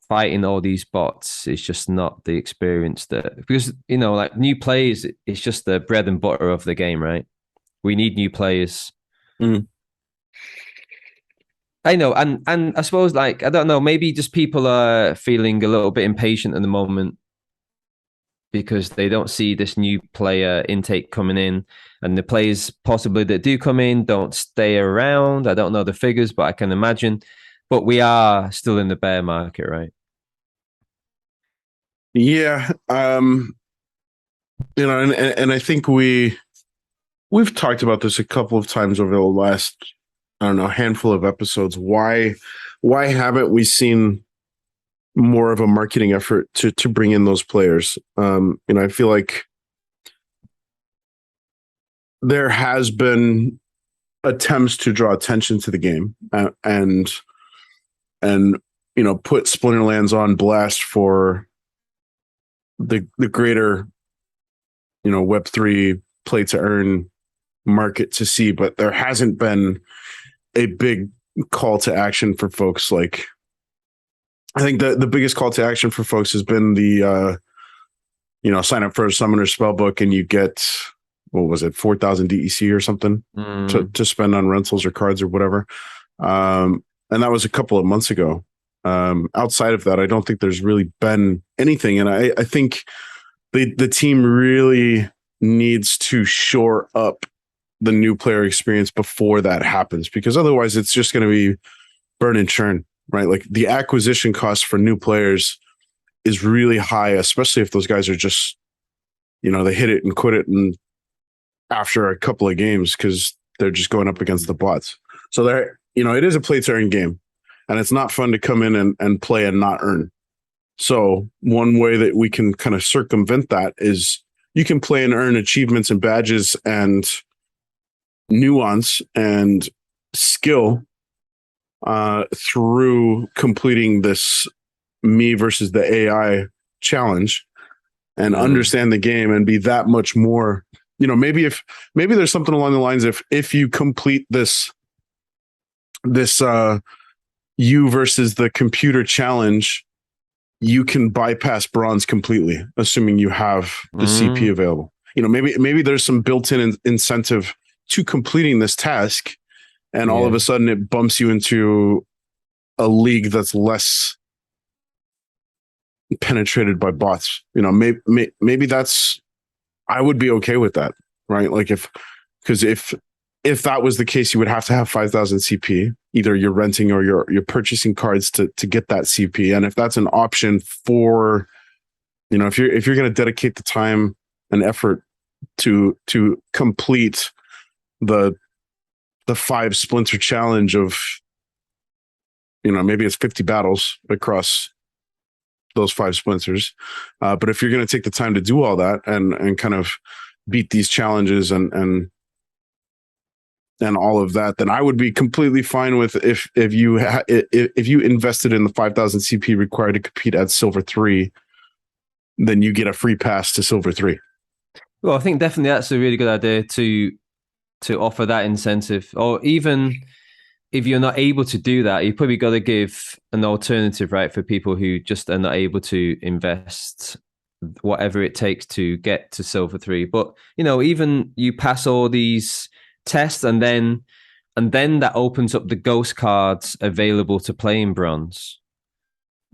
fighting all these bots is just not the experience because like new players, it's just the bread and butter of the game, right? We need new players. Mm. I know, and I suppose, like, I don't know, maybe just people are feeling a little bit impatient at the moment because they don't see this new player intake coming in, and the players possibly that do come in don't stay around. I don't know the figures, but I can imagine. But we are still in the bear market, right? Yeah. And I think we've talked about this a couple of times over the last, I don't know, handful of episodes. Why haven't we seen more of a marketing effort to bring in those players? I feel like there has been attempts to draw attention to the game and put Splinterlands on blast for the greater Web3 play to earn market to see, but there hasn't been a big call to action for folks. Like, I think the biggest call to action for folks has been the sign up for a summoner spellbook and you get, what was it, 4,000 DEC or something to spend on rentals or cards or whatever. And that was a couple of months ago. Outside of that, I don't think there's really been anything. And I think the team really needs to shore up the new player experience before that happens, because otherwise it's just going to be burn and churn, right? Like, the acquisition cost for new players is really high, especially if those guys are just, they hit it and quit it and after a couple of games because they're just going up against the bots. So it is a play to earn game, and it's not fun to come in and play and not earn. So one way that we can kind of circumvent that is you can play and earn achievements and badges and nuance and skill through completing this me versus the AI challenge and Mm. understand the game and be that much more. Maybe there's something along the lines of if you complete this you versus the computer challenge, you can bypass bronze completely, assuming you have the CP Mm. available. Maybe there's some built-in incentive to completing this task, and all of Yeah. a sudden it bumps you into a league that's less penetrated by bots. Maybe that's I would be okay with that, right? Like if that was the case, you would have to have 5,000 CP. Either you're renting or you're purchasing cards to get that CP. And if that's an option for if you're going to dedicate the time and effort to complete the the 5 splinter challenge of maybe it's 50 battles across those 5 splinters. But if you're going to take the time to do all that and kind of beat these challenges and all of that, then I would be completely fine with if you invested in the 5,000 CP required to compete at Silver 3, then you get a free pass to Silver 3. Well, I think definitely that's a really good idea to offer that incentive, or even if you're not able to do that, you probably got to give an alternative, right, for people who just are not able to invest whatever it takes to get to Silver 3. But even you pass all these tests, and then that opens up the ghost cards available to play in bronze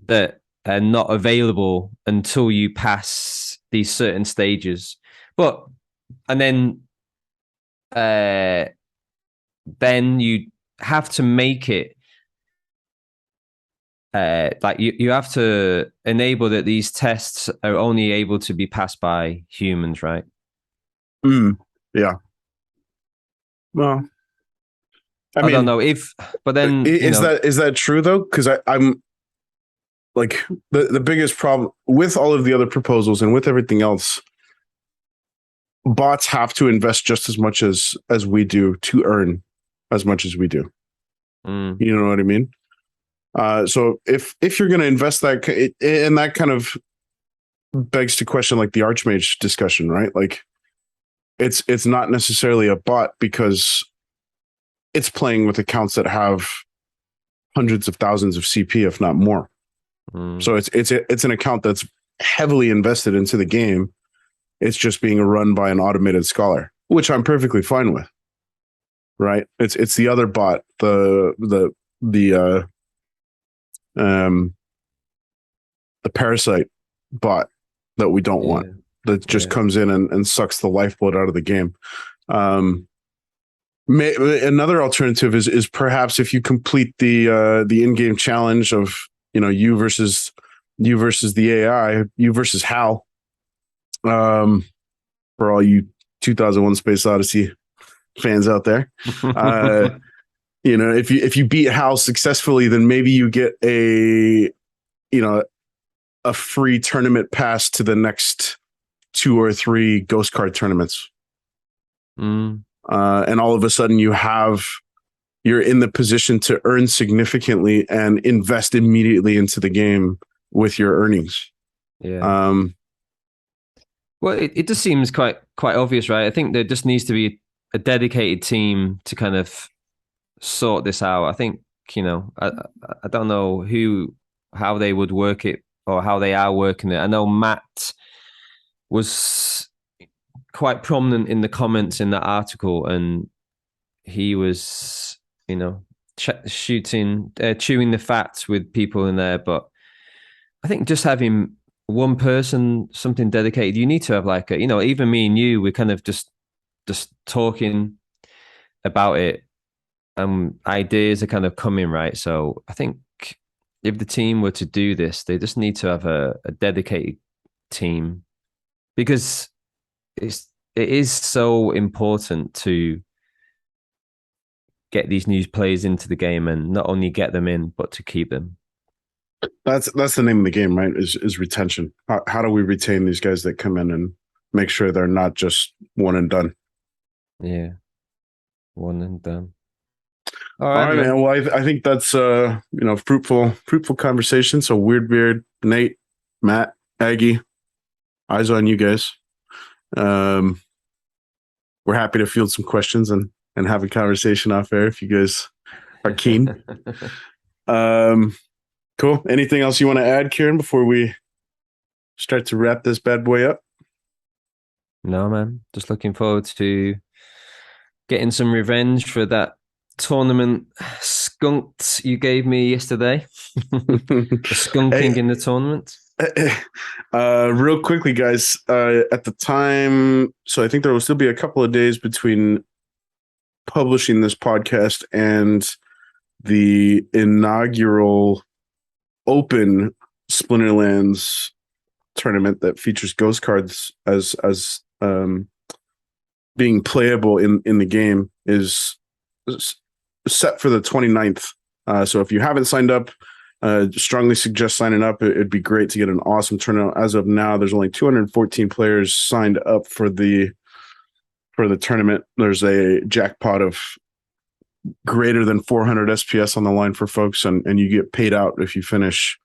that are not available until you pass these certain stages. But and uh, then you have to make it like you have to enable that these tests are only able to be passed by humans, right? Mm, yeah. Well, I I don't mean, know if, but then is that true though? Because I'm like the biggest problem with all of the other proposals and with everything else, bots have to invest just as much as we do to earn as much as we do. mm, You know what I mean? So if you're going to invest and that kind of begs to question like the Archmage discussion, right? Like it's not necessarily a bot because it's playing with accounts that have hundreds of thousands of CP, if not more. mm, So it's an account that's heavily invested into the game. It's just being run by an automated scholar, which I'm perfectly fine with. Right? It's the other bot, um the parasite bot that we don't want, yeah, that just yeah, comes in and sucks the lifeblood out of the game. Um, Another alternative is perhaps if you complete the in-game challenge of you versus the AI, you versus Hal. For all you 2001 Space Odyssey fans out there, uh, if you beat Hal successfully, then maybe you get a free tournament pass to the next 2 or 3 ghost card tournaments. mm, And all of a sudden you're in the position to earn significantly and invest immediately into the game with your earnings. yeah. Um, Well, it just seems quite obvious, right? I think there just needs to be a dedicated team to kind of sort this out. I think I don't know how they would work it or how they are working it. I know Matt was quite prominent in the comments in that article, and he was chewing the fat with people in there. But I think just having one person, something dedicated, you need to have like even me and you, we're kind of just talking about it, and ideas are kind of coming, right? So I think if the team were to do this, they just need to have a dedicated team, because it is so important to get these new players into the game, and not only get them in, but to keep them. That's the name of the game, right? Is retention. How do we retain these guys that come in and make sure they're not just one and done? Yeah, one and done. All All right, right, man. man. Well, I think that's fruitful conversation. So Weirdbeard, Nate, Matt, Aggie, eyes on you guys. Um, we're happy to field some questions and have a conversation off air if you guys are keen. Um, cool. Anything else you want to add, Kieran, before we start to wrap this bad boy up? No, man. Just looking forward to getting some revenge for that tournament skunked you gave me yesterday. The Hey, skunking in the tournament. real quickly, guys. At the time, so I think there will still be a couple of days between publishing this podcast and the inaugural Open Splinterlands tournament that features ghost cards as being playable in the game is set for the 29th. So if you haven't signed up, strongly suggest signing up. It'd be great to get an awesome turnout. As of now, there's only 214 players signed up for the tournament. There's a jackpot of greater than 400 SPS on the line for folks, and you get paid out if you finish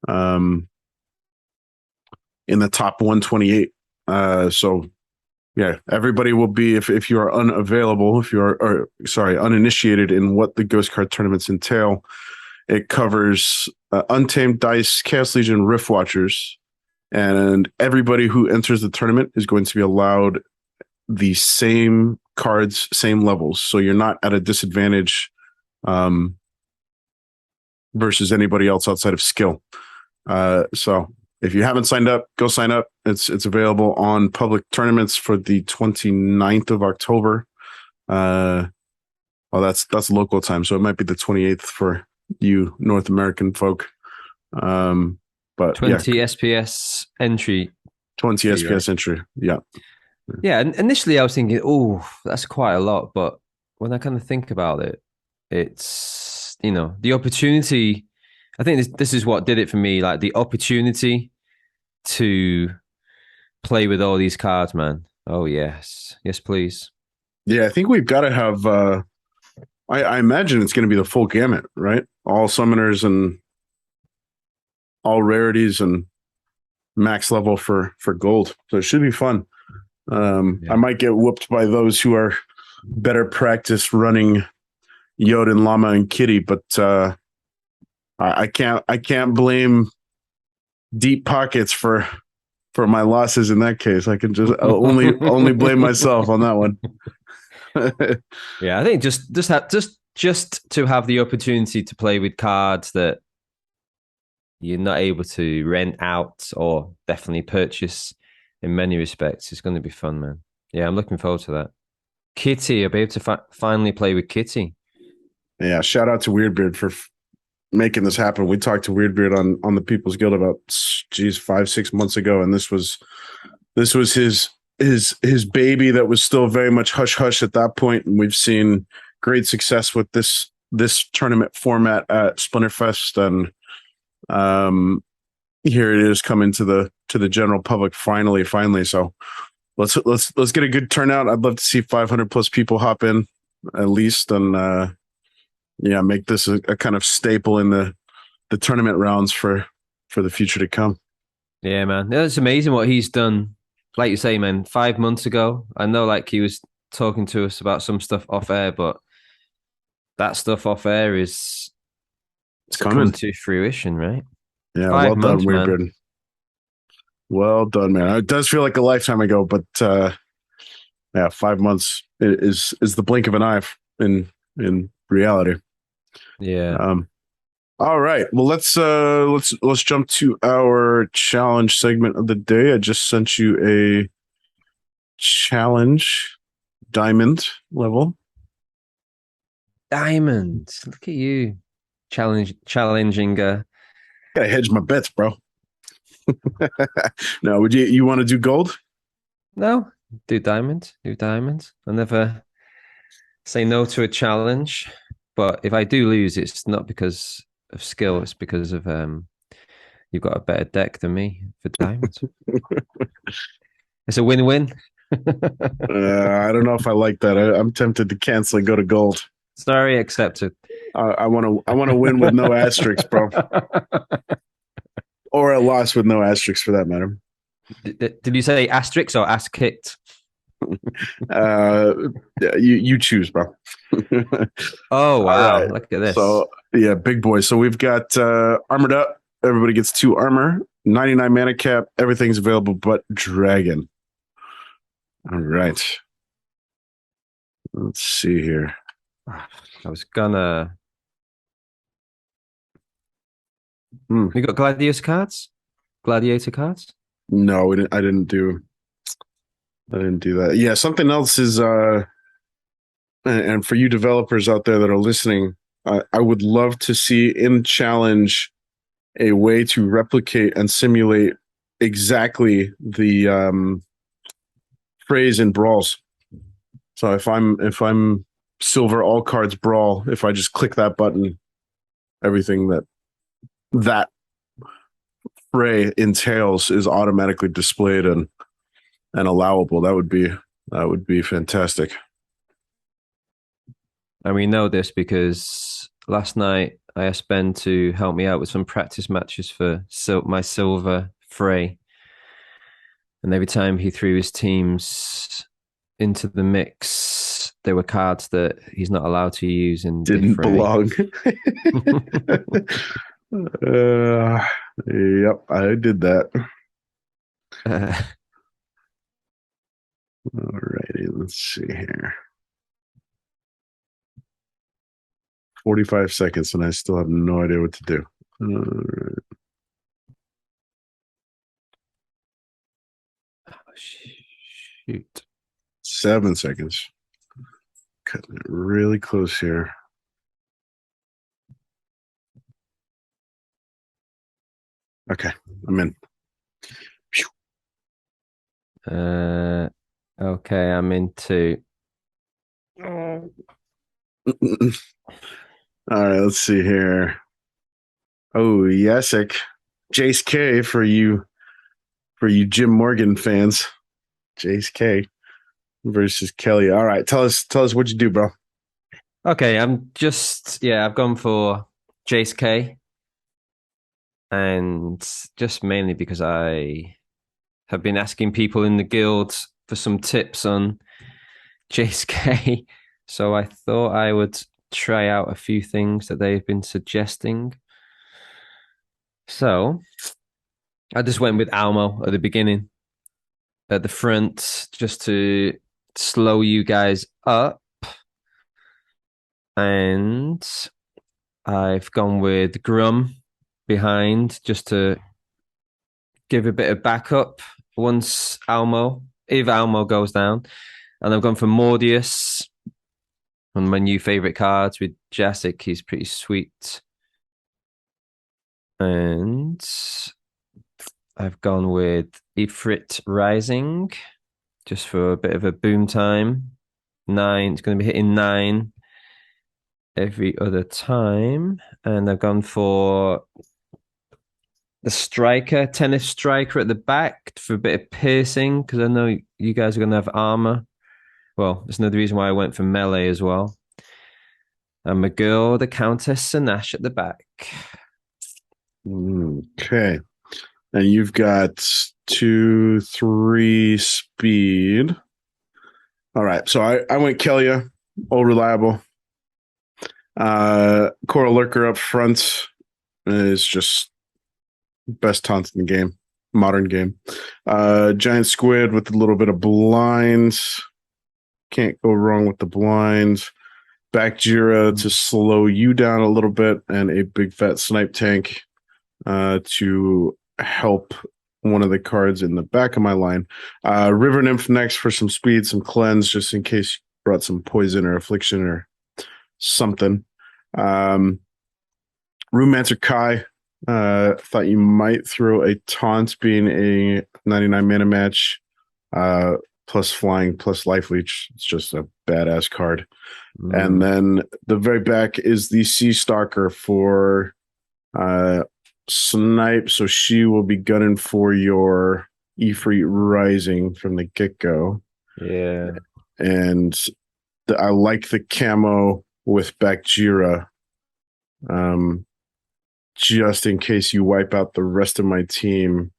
um, in the top 128. So yeah, everybody will be, if you are unavailable, if you are, uninitiated in what the ghost card tournaments entail. It covers Untamed Dice, Chaos Legion, Rift Watchers, and everybody who enters the tournament is going to be allowed the same cards, same levels. So you're not at a disadvantage versus anybody else outside of skill. So if you haven't signed up, go sign up. It's available on public tournaments for the 29th of October. Well, that's local time, so it might be the 28th for you North American folk. But 20 yeah, SPS entry 20 fee, right? SPS entry. Yeah. Yeah, and initially I was thinking, oh, that's quite a lot. But when I kind of think about it, it's, the opportunity. I think this is what did it for me, like the opportunity to play with all these cards, man. Oh, yes. Yes, please. Yeah, I think we've got to have I imagine it's going to be the full gamut, right? All summoners and all rarities and max level for gold. So it should be fun. I Yeah. might get whooped by those who are better practiced running Yod and Llama and Kitty, but I can't blame deep pockets for my losses in that case. I can just only blame myself on that one. Yeah, I think just to have the opportunity to play with cards that you're not able to rent out or definitely purchase in many respects is going to be fun, man. Yeah, I'm looking forward to that. Kitty, I'll be able to finally play with Kitty. Yeah, shout out to Weirdbeard for making this happen. We talked to Weirdbeard on the People's Guild about 5-6 months ago, and this was his baby that was still very much hush hush at that point, and we've seen great success with this tournament format at Splinterfest, and here it is coming to the general public finally. So let's get a good turnout. I'd love to see 500 plus people hop in at least, and yeah, make this a kind of staple in the tournament rounds for the future to come. Yeah, man. Yeah, it's amazing what he's done. Like you say, man, 5 months ago, I know like he was talking to us about some stuff off air, but that stuff off air is It's come coming. to fruition, right? Yeah, well Five done, months, man. Weirdbeard. Well done, man. It does feel like a lifetime ago, but yeah, 5 months is the blink of an eye in reality. Yeah. All right. Well, let's jump to our challenge segment of the day. I just sent you a challenge diamond level. Diamond. Look at you. Challenging Gotta hedge my bets, bro. No, would you want to do gold? no, do diamond. Do diamond. I never say no to a challenge. But if I do lose, it's not because of skill. It's because of you've got a better deck than me for diamonds. It's a win-win. I don't know if I like that. I'm tempted to cancel and go to gold. Sorry, accepted. I want to. I want to win with no asterisks, bro, or a loss with no asterisks for that matter. Did you say asterisk or ass kicked? Uh, you choose, bro. Oh All wow! right. Look at this. So yeah, big boy. So we've got armored up. Everybody gets 2 armor, 99 mana cap. Everything's available but dragon. All right. Let's see here. I was gonna. Hmm. You got gladiator cards? Gladiator cards? No, we didn't, I didn't do. I didn't do that. Yeah, something else is. And for you developers out there that are listening, I would love to see in challenge a way to replicate and simulate exactly the phrase in brawls. So if I'm silver all cards brawl, if I just click that button, everything that fray entails is automatically displayed and allowable. That would be fantastic. And we know this because last night I asked Ben to help me out with some practice matches for my silver fray. And every time he threw his teams into the mix, there were cards that he's not allowed to use in Didn't belong. Yep, I did that. All righty, let's see here. 45 seconds, and I still have no idea what to do. All right. Shoot. 7 seconds. Cutting it really close here. Okay, I'm in. Okay, I'm into. All right, let's see here. Oh, Yasek. Jace K for you Jim Morgan fans. Jace K versus Kelly. All right, tell us what you do, bro. Okay, I've gone for Jace K. And just mainly because I have been asking people in the guild for some tips on Jace K. So I thought I would try out a few things that they've been suggesting. So I just went with Almo at the beginning, at the front, just to slow you guys up. And I've gone with Grum behind just to give a bit of backup if Almo goes down. And I've gone for Mordius on my new favorite cards with Jacek. He's pretty sweet. And I've gone with Ifrit Rising just for a bit of a boom time. 9, it's going to be hitting 9 every other time. And I've gone for the striker, tennis striker at the back for a bit of piercing because I know you guys are going to have armor. Well, that's another reason why I went for melee as well. And McGill, the Countess Sanash at the back. Okay. And you've got 2, 3 speed. All right. So I went Kelia, all reliable. Coral Lurker up front is just best taunt in the game, modern game. Giant Squid with a little bit of blinds. Can't go wrong with the blinds. Back Jira to slow you down a little bit, and a big fat snipe tank to help one of the cards in the back of my line. River Nymph next for some speed, some cleanse, just in case you brought some poison or affliction or something. Roommancer Kai. Thought you might throw a taunt being a 99 mana match. Plus flying, plus life leech. It's just a badass card. And then the very back is the Sea Stalker for Uh, Snipe, so she will be gunning for your Ifrit Rising from the get go. Yeah. And I like the camo with Bakjira, um, just in case you wipe out the rest of my team.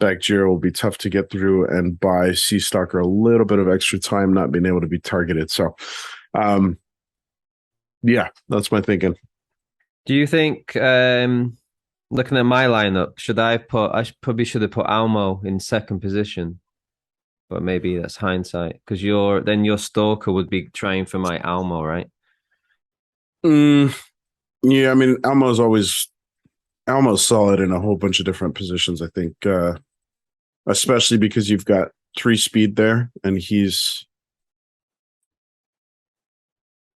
Bakjira will be tough to get through and buy Sea Stalker a little bit of extra time not being able to be targeted. So, yeah, that's my thinking. Do you think, looking at my lineup, probably should have put Almo in second position, but maybe that's hindsight because your Stalker would be trying for my Almo, right? Mm, yeah, I mean, Almo's solid in a whole bunch of different positions. I think, especially because you've got 3 speed there, and he's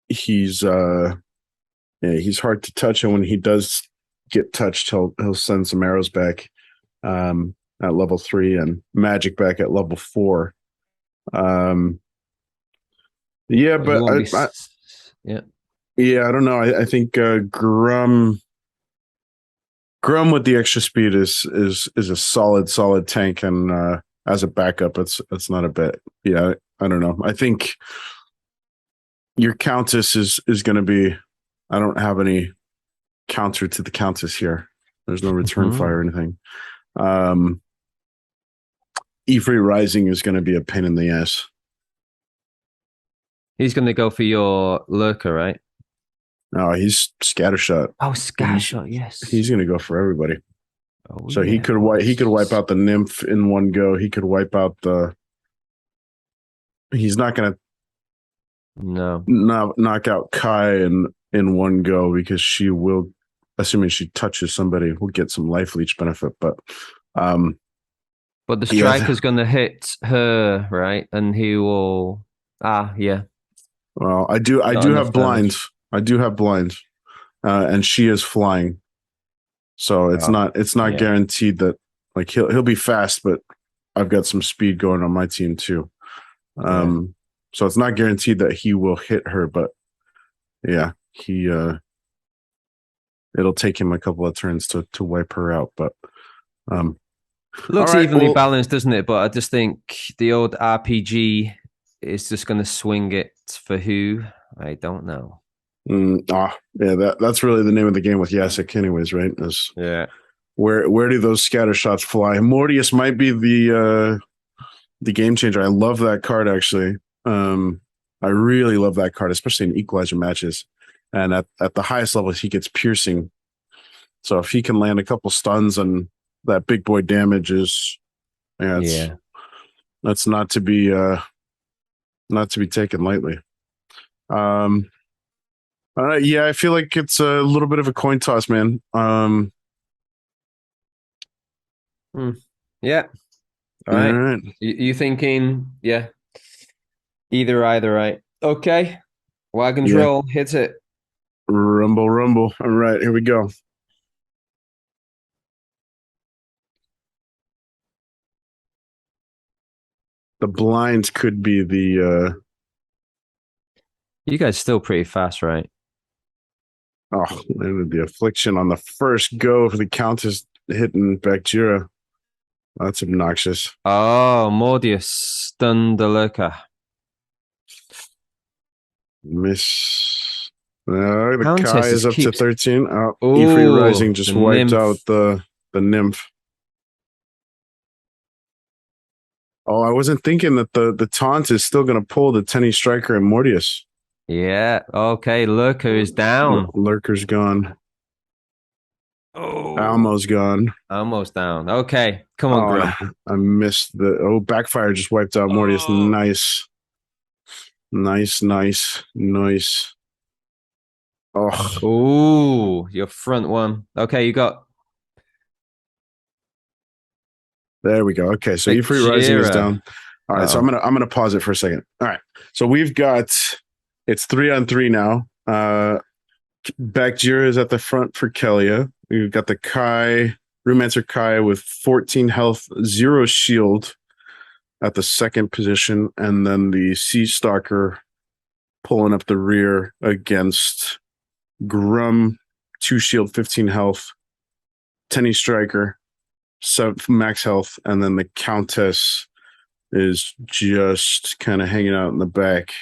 yeah, he's hard to touch, and when he does get touched, he'll send some arrows back at level 3 and magic back at level 4. Um, yeah, But he but won't be. Yeah. yeah, I don't know. I think Grum with the extra speed is a solid tank, and as a backup, it's not a bit. Yeah, I don't know. I think your Countess is going to be. I don't have any counter to the Countess here. There's no return fire or anything. Ifrit Rising is going to be a pain in the ass. He's going to go for your Lurker, right? No, he's scattershot. Oh, Scattershot, yes. He's going to go for everybody. Oh, So yeah. he could wipe out the Nymph in one go. He could wipe out the. He's not going to No. knock out Kai in one go because she will, assuming she touches somebody, will get some life leech benefit. But But the striker's going to hit her, right? And he will. Yeah. Well, I do Not enough have damage. blinds. I do have blinds, and she is flying, so it's not Yeah. guaranteed that like he'll be fast, but I've got some speed going on my team too. Yeah. So it's not guaranteed that he will hit her, but yeah, it'll take him a couple of turns to wipe her out. But all Looks right, evenly well, balanced, doesn't it? But I just think the old RPG is just going to swing it for who? I don't know. yeah, that's really the name of the game with Yasik, anyways, right? Is Yeah. where do those scatter shots fly? Mortius might be the game changer. I love that card actually. I really love that card, especially in equalizer matches. And at the highest levels, he gets piercing. So if he can land a couple stuns and that big boy damage is, yeah, that's not to be taken lightly. Yeah, I feel like it's a little bit of a coin toss, man. Yeah. All All right. right. You thinking, yeah, either, right? Okay. Wagons Yeah. roll, hit it. Rumble, rumble. All right, here we go. The blinds could be the You guys still pretty fast, right? the affliction on the first go for the Countess hitting Bakjira. That's obnoxious. Oh, Mordius stunned the lurker. Miss. The Kai Countess is just up to keeps. 13. Ifrit Oh, Rising just the wiped nymph. out the Nymph. Oh, I wasn't thinking that the taunt is still going to pull the Tenny Striker and Mortius. Yeah. Okay. Lurker is down. Lurker's gone. Oh, Almo's gone. almost down. Okay. Come on, Oh, Grum. I missed Backfire just wiped out Mortius. Oh. Nice. Nice. Oh, your front one. Okay, you got There we go. Okay, so Ifrit Rising is Bakjira. down. All right, so Uh-oh. I'm gonna pause it for a second. All right, so we've got it's 3-on-3 now. Bakjira is at the front for Kelia. We've got the Kai, Rumancer Kai with 14 health, 0 shield at the second position, and then the Sea Stalker pulling up the rear against Grum, 2 shield, 15 health, Tenny Striker, max health, and then the Countess is just kind of hanging out in the back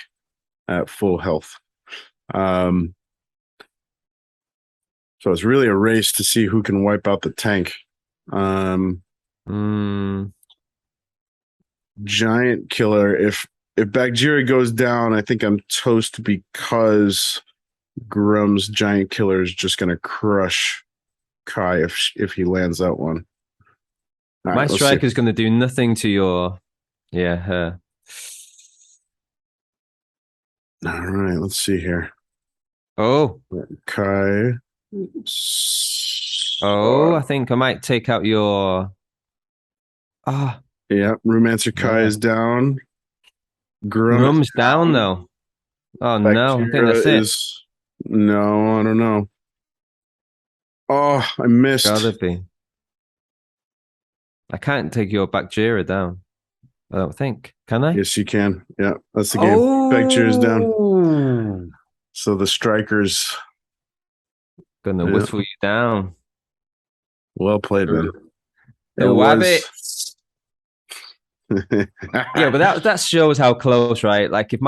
at full health. So it's really a race to see who can wipe out the tank. Giant Killer. If Bagheera goes down, I think I'm toast because Grum's Giant Killer is just going to crush Kai if he lands that one. All My strike is going to do nothing to your, her. All right, let's see here. Oh, Kai. Oh, I think I might take out your. Yeah, Romancer Kai is down. Grum's down though. Oh no, I think that's it. No, I don't know. Oh, I missed. Gotta be. I can't take your Bagheera down. I don't think. Can I? Yes, you can. Yeah, that's the game. Bagheera's down. So the strikers gonna whistle you down. Well played, man. The Wabbits. Yeah, but that shows how close, right? Like if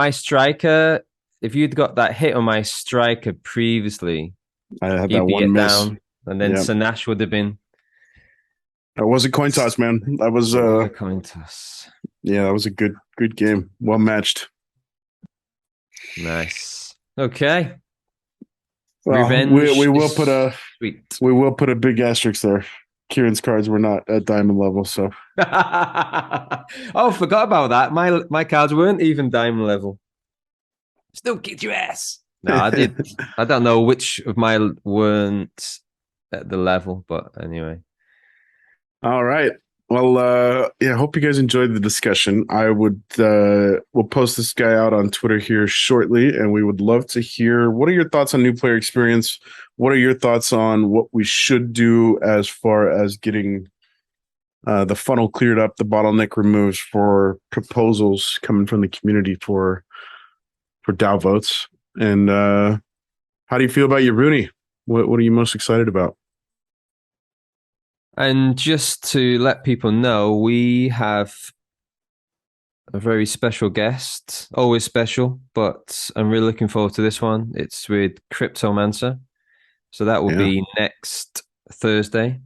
you'd got that hit on my striker previously, I had that one miss down, and then Sanash would have been. That was a coin toss, man. That was a coin toss. Yeah, that was a good game. Well matched. Nice. Okay. Well, revenge. We will put a big asterisk there. Kieran's cards were not at diamond level, so. Oh, forgot about that. My cards weren't even diamond level. Still kicked your ass. No, I did. I don't know which of mine weren't at the level, but anyway. All right. Well, yeah, hope you guys enjoyed the discussion. We'll post this guy out on Twitter here shortly, and we would love to hear what are your thoughts on new player experience? What are your thoughts on what we should do as far as getting the funnel cleared up, the bottleneck removed for proposals coming from the community for DAO votes? And how do you feel about your Runi? What are you most excited about? And just to let people know, we have a very special guest, always special, but I'm really looking forward to this one. It's with Cryptomancer. So that will be next Thursday,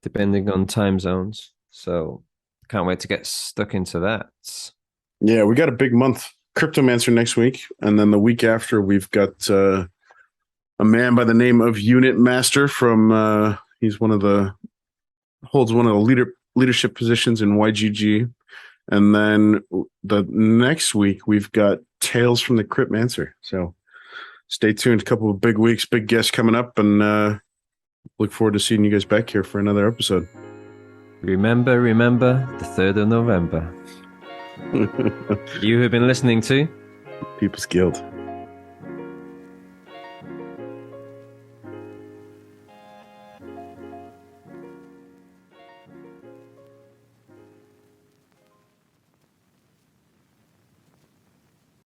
depending on time zones. So can't wait to get stuck into that. Yeah, we got a big month. Cryptomancer next week. And then the week after, we've got a man by the name of Unit Master from, he's holds one of the leadership positions in YGG. And then the next week, we've got Tales from the Cryptmancer. So stay tuned. A couple of big weeks, big guests coming up, and look forward to seeing you guys back here for another episode. Remember, the 3rd of November. You have been listening to People's Guild.